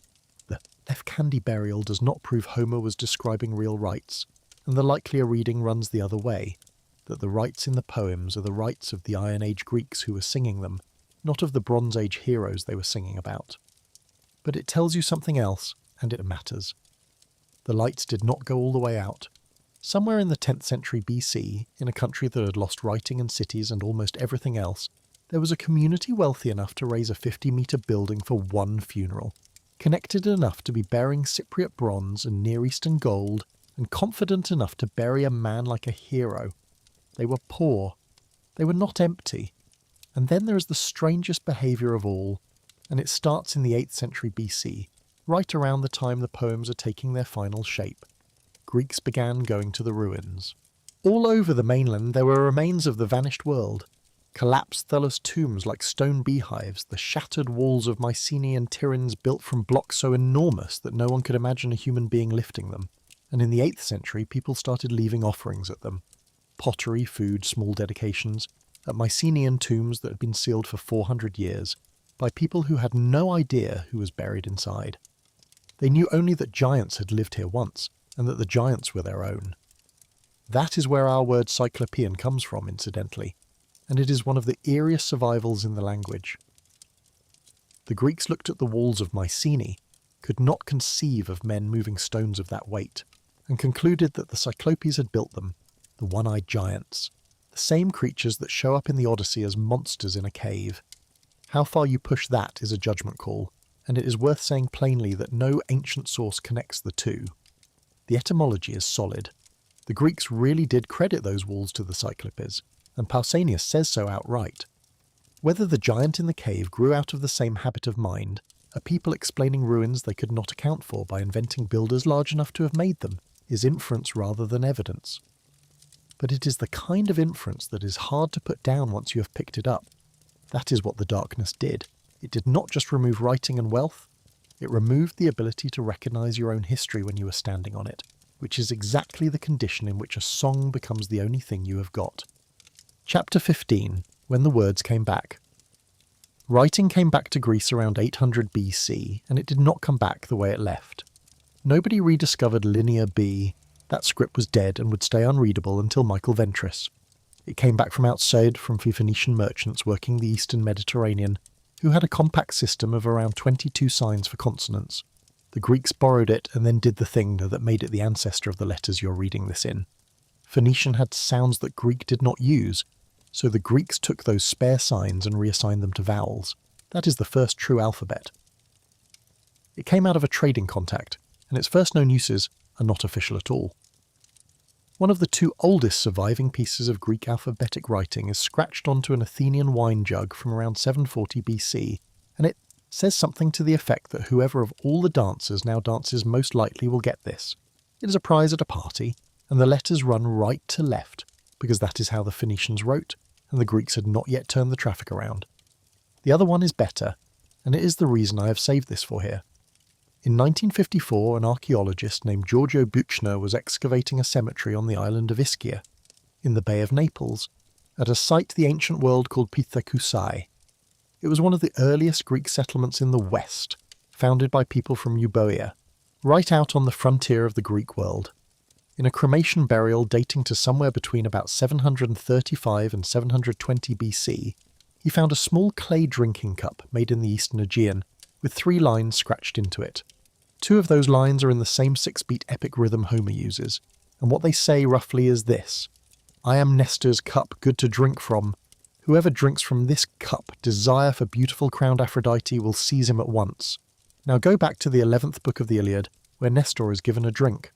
The Lefkandi burial does not prove Homer was describing real rites, and the likelier reading runs the other way, that the rites in the poems are the rites of the Iron Age Greeks who were singing them, not of the Bronze Age heroes they were singing about. But it tells you something else, and it matters. The lights did not go all the way out. Somewhere in the 10th century BC, in a country that had lost writing and cities and almost everything else, there was a community wealthy enough to raise a 50-metre building for one funeral, connected enough to be bearing Cypriot bronze and Near Eastern gold, and confident enough to bury a man like a hero. They were poor. They were not empty. And then there is the strangest behaviour of all, and it starts in the 8th century BC, right around the time the poems are taking their final shape. Greeks began going to the ruins. All over the mainland there were remains of the vanished world. Collapsed thallus tombs like stone beehives, the shattered walls of Mycenaean Tyrrhens built from blocks so enormous that no one could imagine a human being lifting them. And in the 8th century people started leaving offerings at them. Pottery, food, small dedications, at Mycenaean tombs that had been sealed for 400 years, by people who had no idea who was buried inside. They knew only that giants had lived here once, and that the giants were their own. That is where our word cyclopean comes from, incidentally, and it is one of the eeriest survivals in the language. The Greeks looked at the walls of Mycenae, could not conceive of men moving stones of that weight, and concluded that the Cyclopes had built them, the one-eyed giants, the same creatures that show up in the Odyssey as monsters in a cave. How far you push that is a judgment call, and it is worth saying plainly that no ancient source connects the two. The etymology is solid. The Greeks really did credit those walls to the Cyclopes, and Pausanias says so outright. Whether the giant in the cave grew out of the same habit of mind, a people explaining ruins they could not account for by inventing builders large enough to have made them, is inference rather than evidence. But it is the kind of inference that is hard to put down once you have picked it up. That is what the darkness did. It did not just remove writing and wealth, it removed the ability to recognise your own history when you were standing on it, which is exactly the condition in which a song becomes the only thing you have got. Chapter 15, When the Words Came Back. Writing came back to Greece around 800 BC, and it did not come back the way it left. Nobody rediscovered Linear B. That script was dead and would stay unreadable until Michael Ventris. It came back from outside from Phoenician merchants working the eastern Mediterranean, who had a compact system of around 22 signs for consonants. The Greeks borrowed it and then did the thing that made it the ancestor of the letters you're reading this in. Phoenician had sounds that Greek did not use, so the Greeks took those spare signs and reassigned them to vowels. That is the first true alphabet. It came out of a trading contact, and its first known uses are not official at all. One of the two oldest surviving pieces of Greek alphabetic writing is scratched onto an Athenian wine jug from around 740 BC, and it says something to the effect that whoever of all the dancers now dances most likely will get this. It is a prize at a party, and the letters run right to left, because that is how the Phoenicians wrote, and the Greeks had not yet turned the traffic around. The other one is better, and it is the reason I have saved this for here. In 1954, an archaeologist named Giorgio Buchner was excavating a cemetery on the island of Ischia, in the Bay of Naples, at a site the ancient world called Pithecusae. It was one of the earliest Greek settlements in the West, founded by people from Euboea, right out on the frontier of the Greek world. In a cremation burial dating to somewhere between about 735 and 720 BC, he found a small clay drinking cup made in the Eastern Aegean, with 3 lines scratched into it. 2 of those lines are in the same 6-beat epic rhythm Homer uses, and what they say roughly is this: "I am Nestor's cup good to drink from. Whoever drinks from this cup, desire for beautiful crowned Aphrodite will seize him at once." Now go back to the 11th book of the Iliad, where Nestor is given a drink.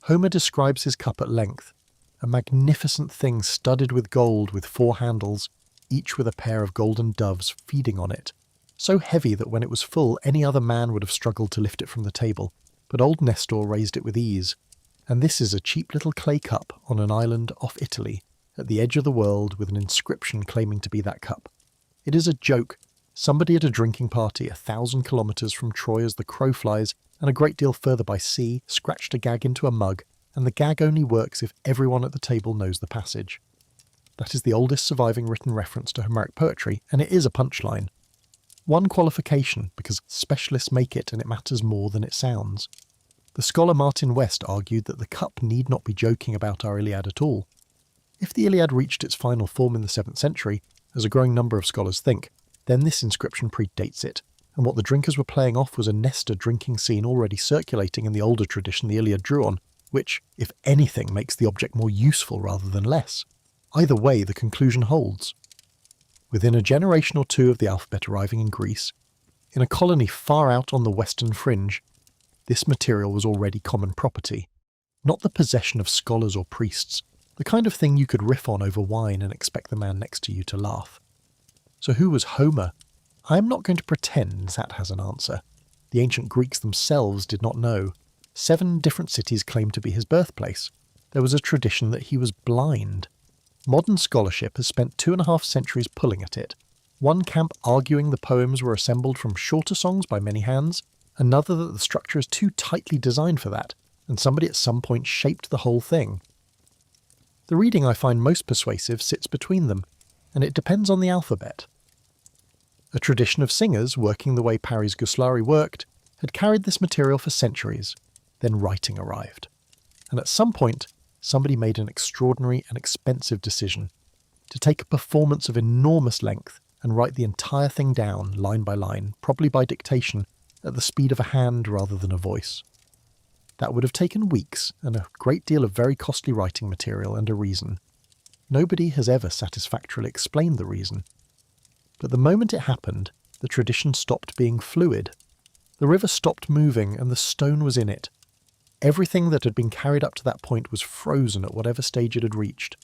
Homer describes his cup at length, a magnificent thing studded with gold with 4 handles, each with a pair of golden doves feeding on it. So heavy that when it was full any other man would have struggled to lift it from the table, but old Nestor raised it with ease. And this is a cheap little clay cup on an island off Italy, at the edge of the world, with an inscription claiming to be that cup. It is a joke. Somebody at a drinking party 1,000 kilometres from Troy as the crow flies, and a great deal further by sea, scratched a gag into a mug, and the gag only works if everyone at the table knows the passage. That is the oldest surviving written reference to Homeric poetry, and it is a punchline. One qualification, because specialists make it and it matters more than it sounds. The scholar Martin West argued that the cup need not be joking about our Iliad at all. If the Iliad reached its final form in the 7th century, as a growing number of scholars think, then this inscription predates it, and what the drinkers were playing off was a Nestor drinking scene already circulating in the older tradition the Iliad drew on, which, if anything, makes the object more useful rather than less. Either way, the conclusion holds. Within a generation or 2 of the alphabet arriving in Greece, in a colony far out on the western fringe, this material was already common property, not the possession of scholars or priests, the kind of thing you could riff on over wine and expect the man next to you to laugh. So who was Homer? I am not going to pretend that has an answer. The ancient Greeks themselves did not know. 7 different cities claimed to be his birthplace. There was a tradition that he was blind. Modern scholarship has spent 2.5 centuries pulling at it. One camp arguing the poems were assembled from shorter songs by many hands, another that the structure is too tightly designed for that, and somebody at some point shaped the whole thing. The reading I find most persuasive sits between them, and it depends on the alphabet. A tradition of singers, working the way Paris Gouslari worked, had carried this material for centuries. Then writing arrived. And at some point, somebody made an extraordinary and expensive decision to take a performance of enormous length and write the entire thing down, line by line, probably by dictation, at the speed of a hand rather than a voice. That would have taken weeks and a great deal of very costly writing material and a reason. Nobody has ever satisfactorily explained the reason. But the moment it happened, the tradition stopped being fluid. The river stopped moving and the stone was in it. Everything that had been carried up to that point was frozen at whatever stage it had reached.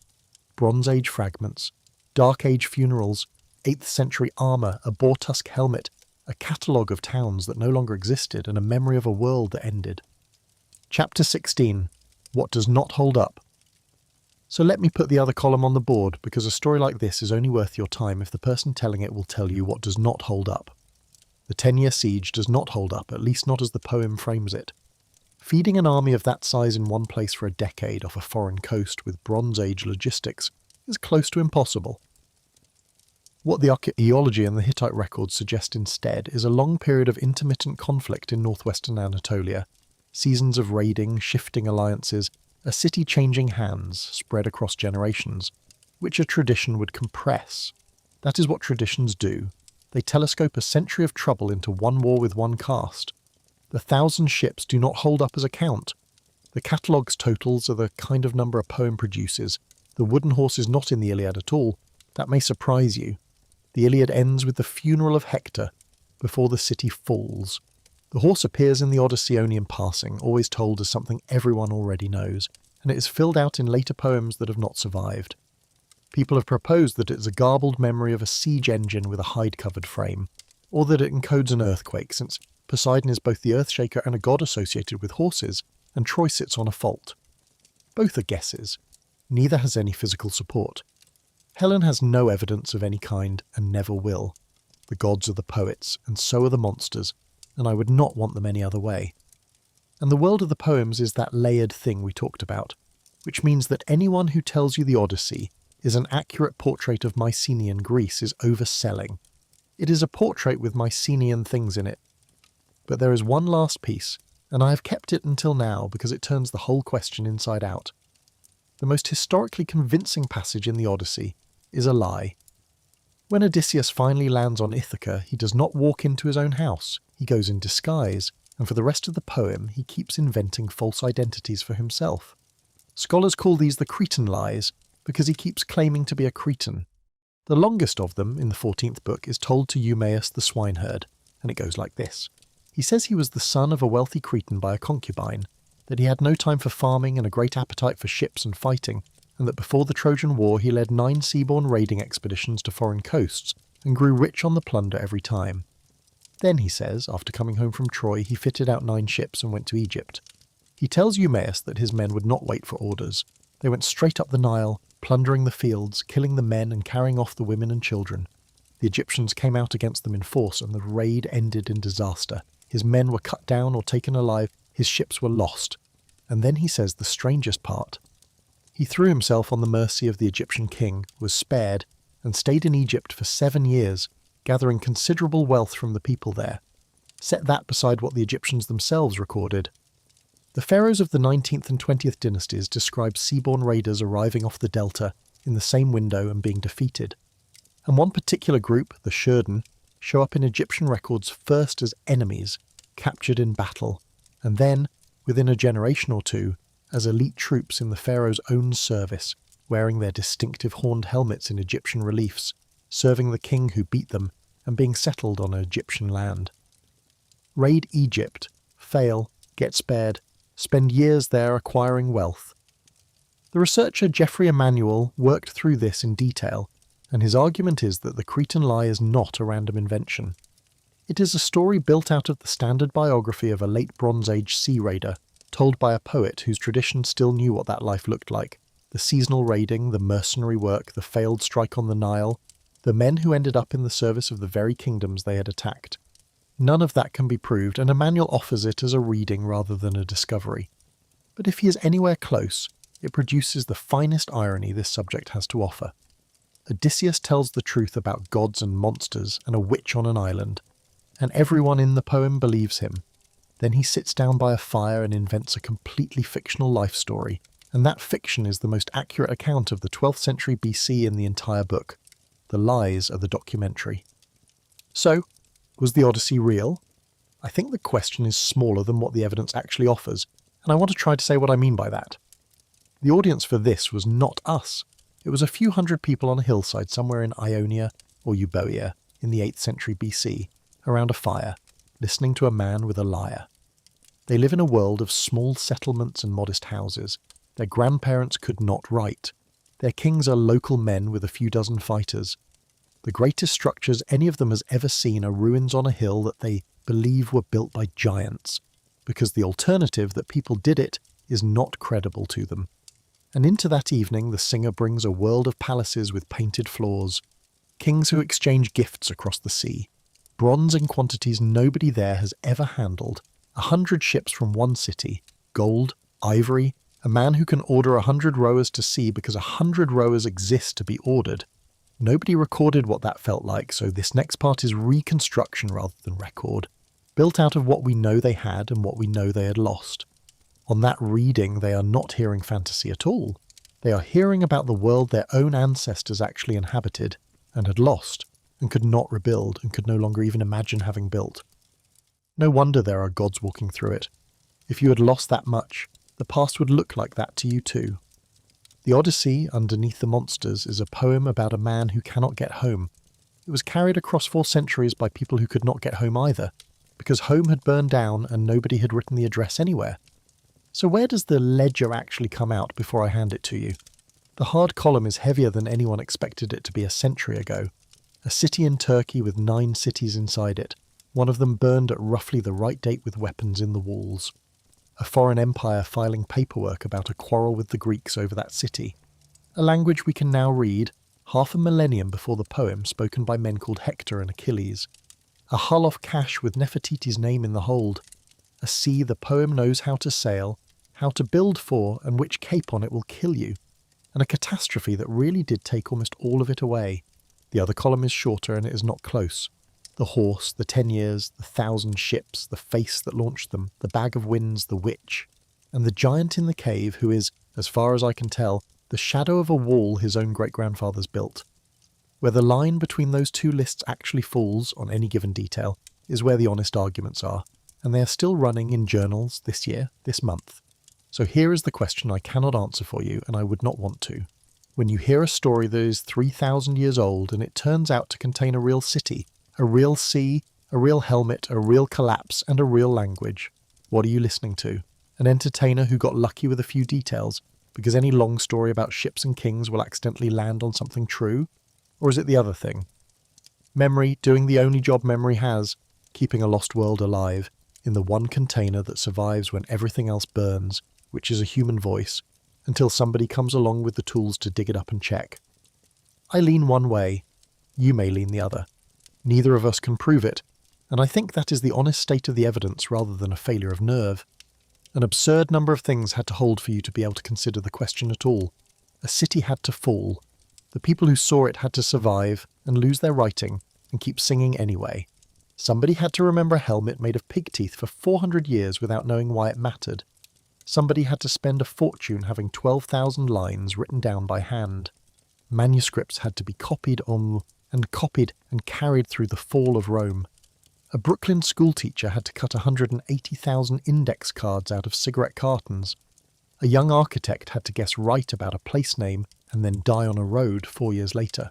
Bronze Age fragments, Dark Age funerals, 8th century armour, a boar-tusk helmet, a catalogue of towns that no longer existed, and a memory of a world that ended. Chapter 16. What does not hold up? So let me put the other column on the board, because a story like this is only worth your time if the person telling it will tell you what does not hold up. The 10-year siege does not hold up, at least not as the poem frames it. Feeding an army of that size in one place for a decade off a foreign coast with Bronze Age logistics is close to impossible. What the archaeology and the Hittite records suggest instead is a long period of intermittent conflict in northwestern Anatolia, seasons of raiding, shifting alliances, a city changing hands spread across generations, which a tradition would compress. That is what traditions do. They telescope a century of trouble into one war with one cast. The 1,000 ships do not hold up as a count. The catalogue's totals are the kind of number a poem produces. The wooden horse is not in the Iliad at all. That may surprise you. The Iliad ends with the funeral of Hector, before the city falls. The horse appears in the Odyssey only in passing, always told as something everyone already knows, and it is filled out in later poems that have not survived. People have proposed that it is a garbled memory of a siege engine with a hide-covered frame, or that it encodes an earthquake, since Poseidon is both the earthshaker and a god associated with horses, and Troy sits on a fault. Both are guesses. Neither has any physical support. Helen has no evidence of any kind and never will. The gods are the poets, and so are the monsters, and I would not want them any other way. And the world of the poems is that layered thing we talked about, which means that anyone who tells you the Odyssey is an accurate portrait of Mycenaean Greece is overselling. It is a portrait with Mycenaean things in it. But there is one last piece, and I have kept it until now because it turns the whole question inside out. The most historically convincing passage in the Odyssey is a lie. When Odysseus finally lands on Ithaca, he does not walk into his own house. He goes in disguise, and for the rest of the poem he keeps inventing false identities for himself. Scholars call these the Cretan lies, because he keeps claiming to be a Cretan. The longest of them, in the 14th book, is told to Eumaeus the swineherd, and it goes like this. He says he was the son of a wealthy Cretan by a concubine, that he had no time for farming and a great appetite for ships and fighting, and that before the Trojan War he led 9 seaborne raiding expeditions to foreign coasts, and grew rich on the plunder every time. Then, he says, after coming home from Troy, he fitted out 9 ships and went to Egypt. He tells Eumaeus that his men would not wait for orders. They went straight up the Nile, plundering the fields, killing the men and carrying off the women and children. The Egyptians came out against them in force, and the raid ended in disaster. His men were cut down or taken alive, his ships were lost. And then he says the strangest part. He threw himself on the mercy of the Egyptian king, was spared, and stayed in Egypt for 7 years, gathering considerable wealth from the people there. Set that beside what the Egyptians themselves recorded. The pharaohs of the 19th and 20th dynasties describe seaborne raiders arriving off the delta in the same window and being defeated. And one particular group, the Shurden, show up in Egyptian records first as enemies, captured in battle, and then, within a generation or two, as elite troops in the pharaoh's own service, wearing their distinctive horned helmets in Egyptian reliefs, serving the king who beat them, and being settled on Egyptian land. Raid Egypt, fail, get spared, spend years there acquiring wealth. The researcher Geoffrey Emanuel worked through this in detail, and his argument is that the Cretan lie is not a random invention. It is a story built out of the standard biography of a late Bronze Age sea raider, told by a poet whose tradition still knew what that life looked like. The seasonal raiding, the mercenary work, the failed strike on the Nile, the men who ended up in the service of the very kingdoms they had attacked. None of that can be proved, and Emanuel offers it as a reading rather than a discovery. But if he is anywhere close, it produces the finest irony this subject has to offer. Odysseus tells the truth about gods and monsters and a witch on an island, and everyone in the poem believes him. Then he sits down by a fire and invents a completely fictional life story, and that fiction is the most accurate account of the 12th century BC in the entire book. The lies are the documentary. So, was the Odyssey real? I think the question is smaller than what the evidence actually offers, and I want to try to say what I mean by that. The audience for this was not us. It was a few hundred people on a hillside somewhere in Ionia or Euboea, in the 8th century BC, around a fire, listening to a man with a lyre. They live in a world of small settlements and modest houses. Their grandparents could not write. Their kings are local men with a few dozen fighters. The greatest structures any of them has ever seen are ruins on a hill that they believe were built by giants, because the alternative that people did it is not credible to them. And into that evening the singer brings a world of palaces with painted floors, kings who exchange gifts across the sea, bronze in quantities nobody there has ever handled, 100 ships from one city, gold, ivory, a man who can order 100 rowers to sea because 100 rowers exist to be ordered. Nobody recorded what that felt like, so this next part is reconstruction rather than record, built out of what we know they had and what we know they had lost. On that reading, they are not hearing fantasy at all. They are hearing about the world their own ancestors actually inhabited and had lost, and could not rebuild, and could no longer even imagine having built. No wonder there are gods walking through it. If you had lost that much, the past would look like that to you too. The Odyssey, Underneath the Monsters, is a poem about a man who cannot get home. It was carried across 4 centuries by people who could not get home either, because home had burned down and nobody had written the address anywhere. So where does the ledger actually come out before I hand it to you? The hard column is heavier than anyone expected it to be a century ago. A city in Turkey with 9 cities inside it, one of them burned at roughly the right date with weapons in the walls. A foreign empire filing paperwork about a quarrel with the Greeks over that city. A language we can now read, half a millennium before the poem, spoken by men called Hector and Achilles. A hull off cash with Nefertiti's name in the hold. A sea the poem knows how to sail, how to build for, and which cape on it will kill you. And a catastrophe that really did take almost all of it away. The other column is shorter and it is not close. The horse, the 10 years, the 1,000 ships, the face that launched them, the bag of winds, the witch, and the giant in the cave who is, as far as I can tell, the shadow of a wall his own great-grandfathers built. Where the line between those two lists actually falls, on any given detail, is where the honest arguments are, and they are still running in journals this year, this month. So here is the question I cannot answer for you, and I would not want to. When you hear a story that is 3,000 years old and it turns out to contain a real city, a real sea, a real helmet, a real collapse, and a real language, what are you listening to? An entertainer who got lucky with a few details, because any long story about ships and kings will accidentally land on something true? Or is it the other thing? Memory doing the only job memory has, keeping a lost world alive, in the one container that survives when everything else burns, which is a human voice, until somebody comes along with the tools to dig it up and check. I lean one way, you may lean the other. Neither of us can prove it, and I think that is the honest state of the evidence rather than a failure of nerve. An absurd number of things had to hold for you to be able to consider the question at all. A city had to fall. The people who saw it had to survive and lose their writing and keep singing anyway. Somebody had to remember a helmet made of pig teeth for 400 years without knowing why it mattered. Somebody had to spend a fortune having 12,000 lines written down by hand. Manuscripts had to be copied and carried through the fall of Rome. A Brooklyn schoolteacher had to cut 180,000 index cards out of cigarette cartons. A young architect had to guess right about a place name and then die on a road 4 years later.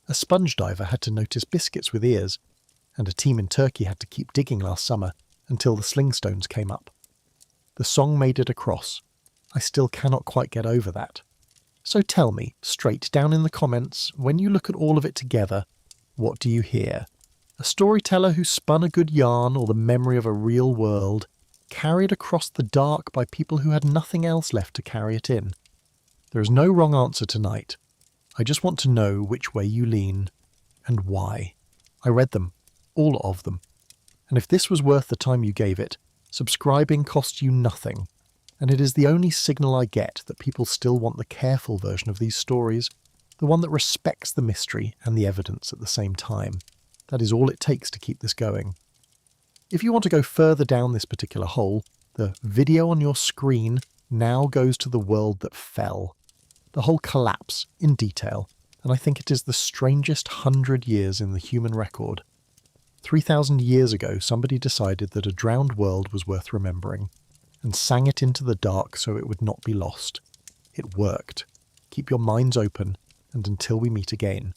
A sponge diver had to notice biscuits with ears, and a team in Turkey had to keep digging last summer until the slingstones came up. The song made it across. I still cannot quite get over that. So tell me, straight down in the comments, when you look at all of it together, what do you hear? A storyteller who spun a good yarn or the memory of a real world, carried across the dark by people who had nothing else left to carry it in? There is no wrong answer tonight. I just want to know which way you lean, and why. I read them, all of them. And if this was worth the time you gave it, subscribing costs you nothing. And it is the only signal I get that people still want the careful version of these stories, the one that respects the mystery and the evidence at the same time. That is all it takes to keep this going. If you want to go further down this particular hole, the video on your screen now goes to the world that fell. The whole collapse, in detail, and I think it is the strangest 100 years in the human record. 3,000 years ago, somebody decided that a drowned world was worth remembering, and sang it into the dark so it would not be lost. It worked. Keep your minds open, and until we meet again.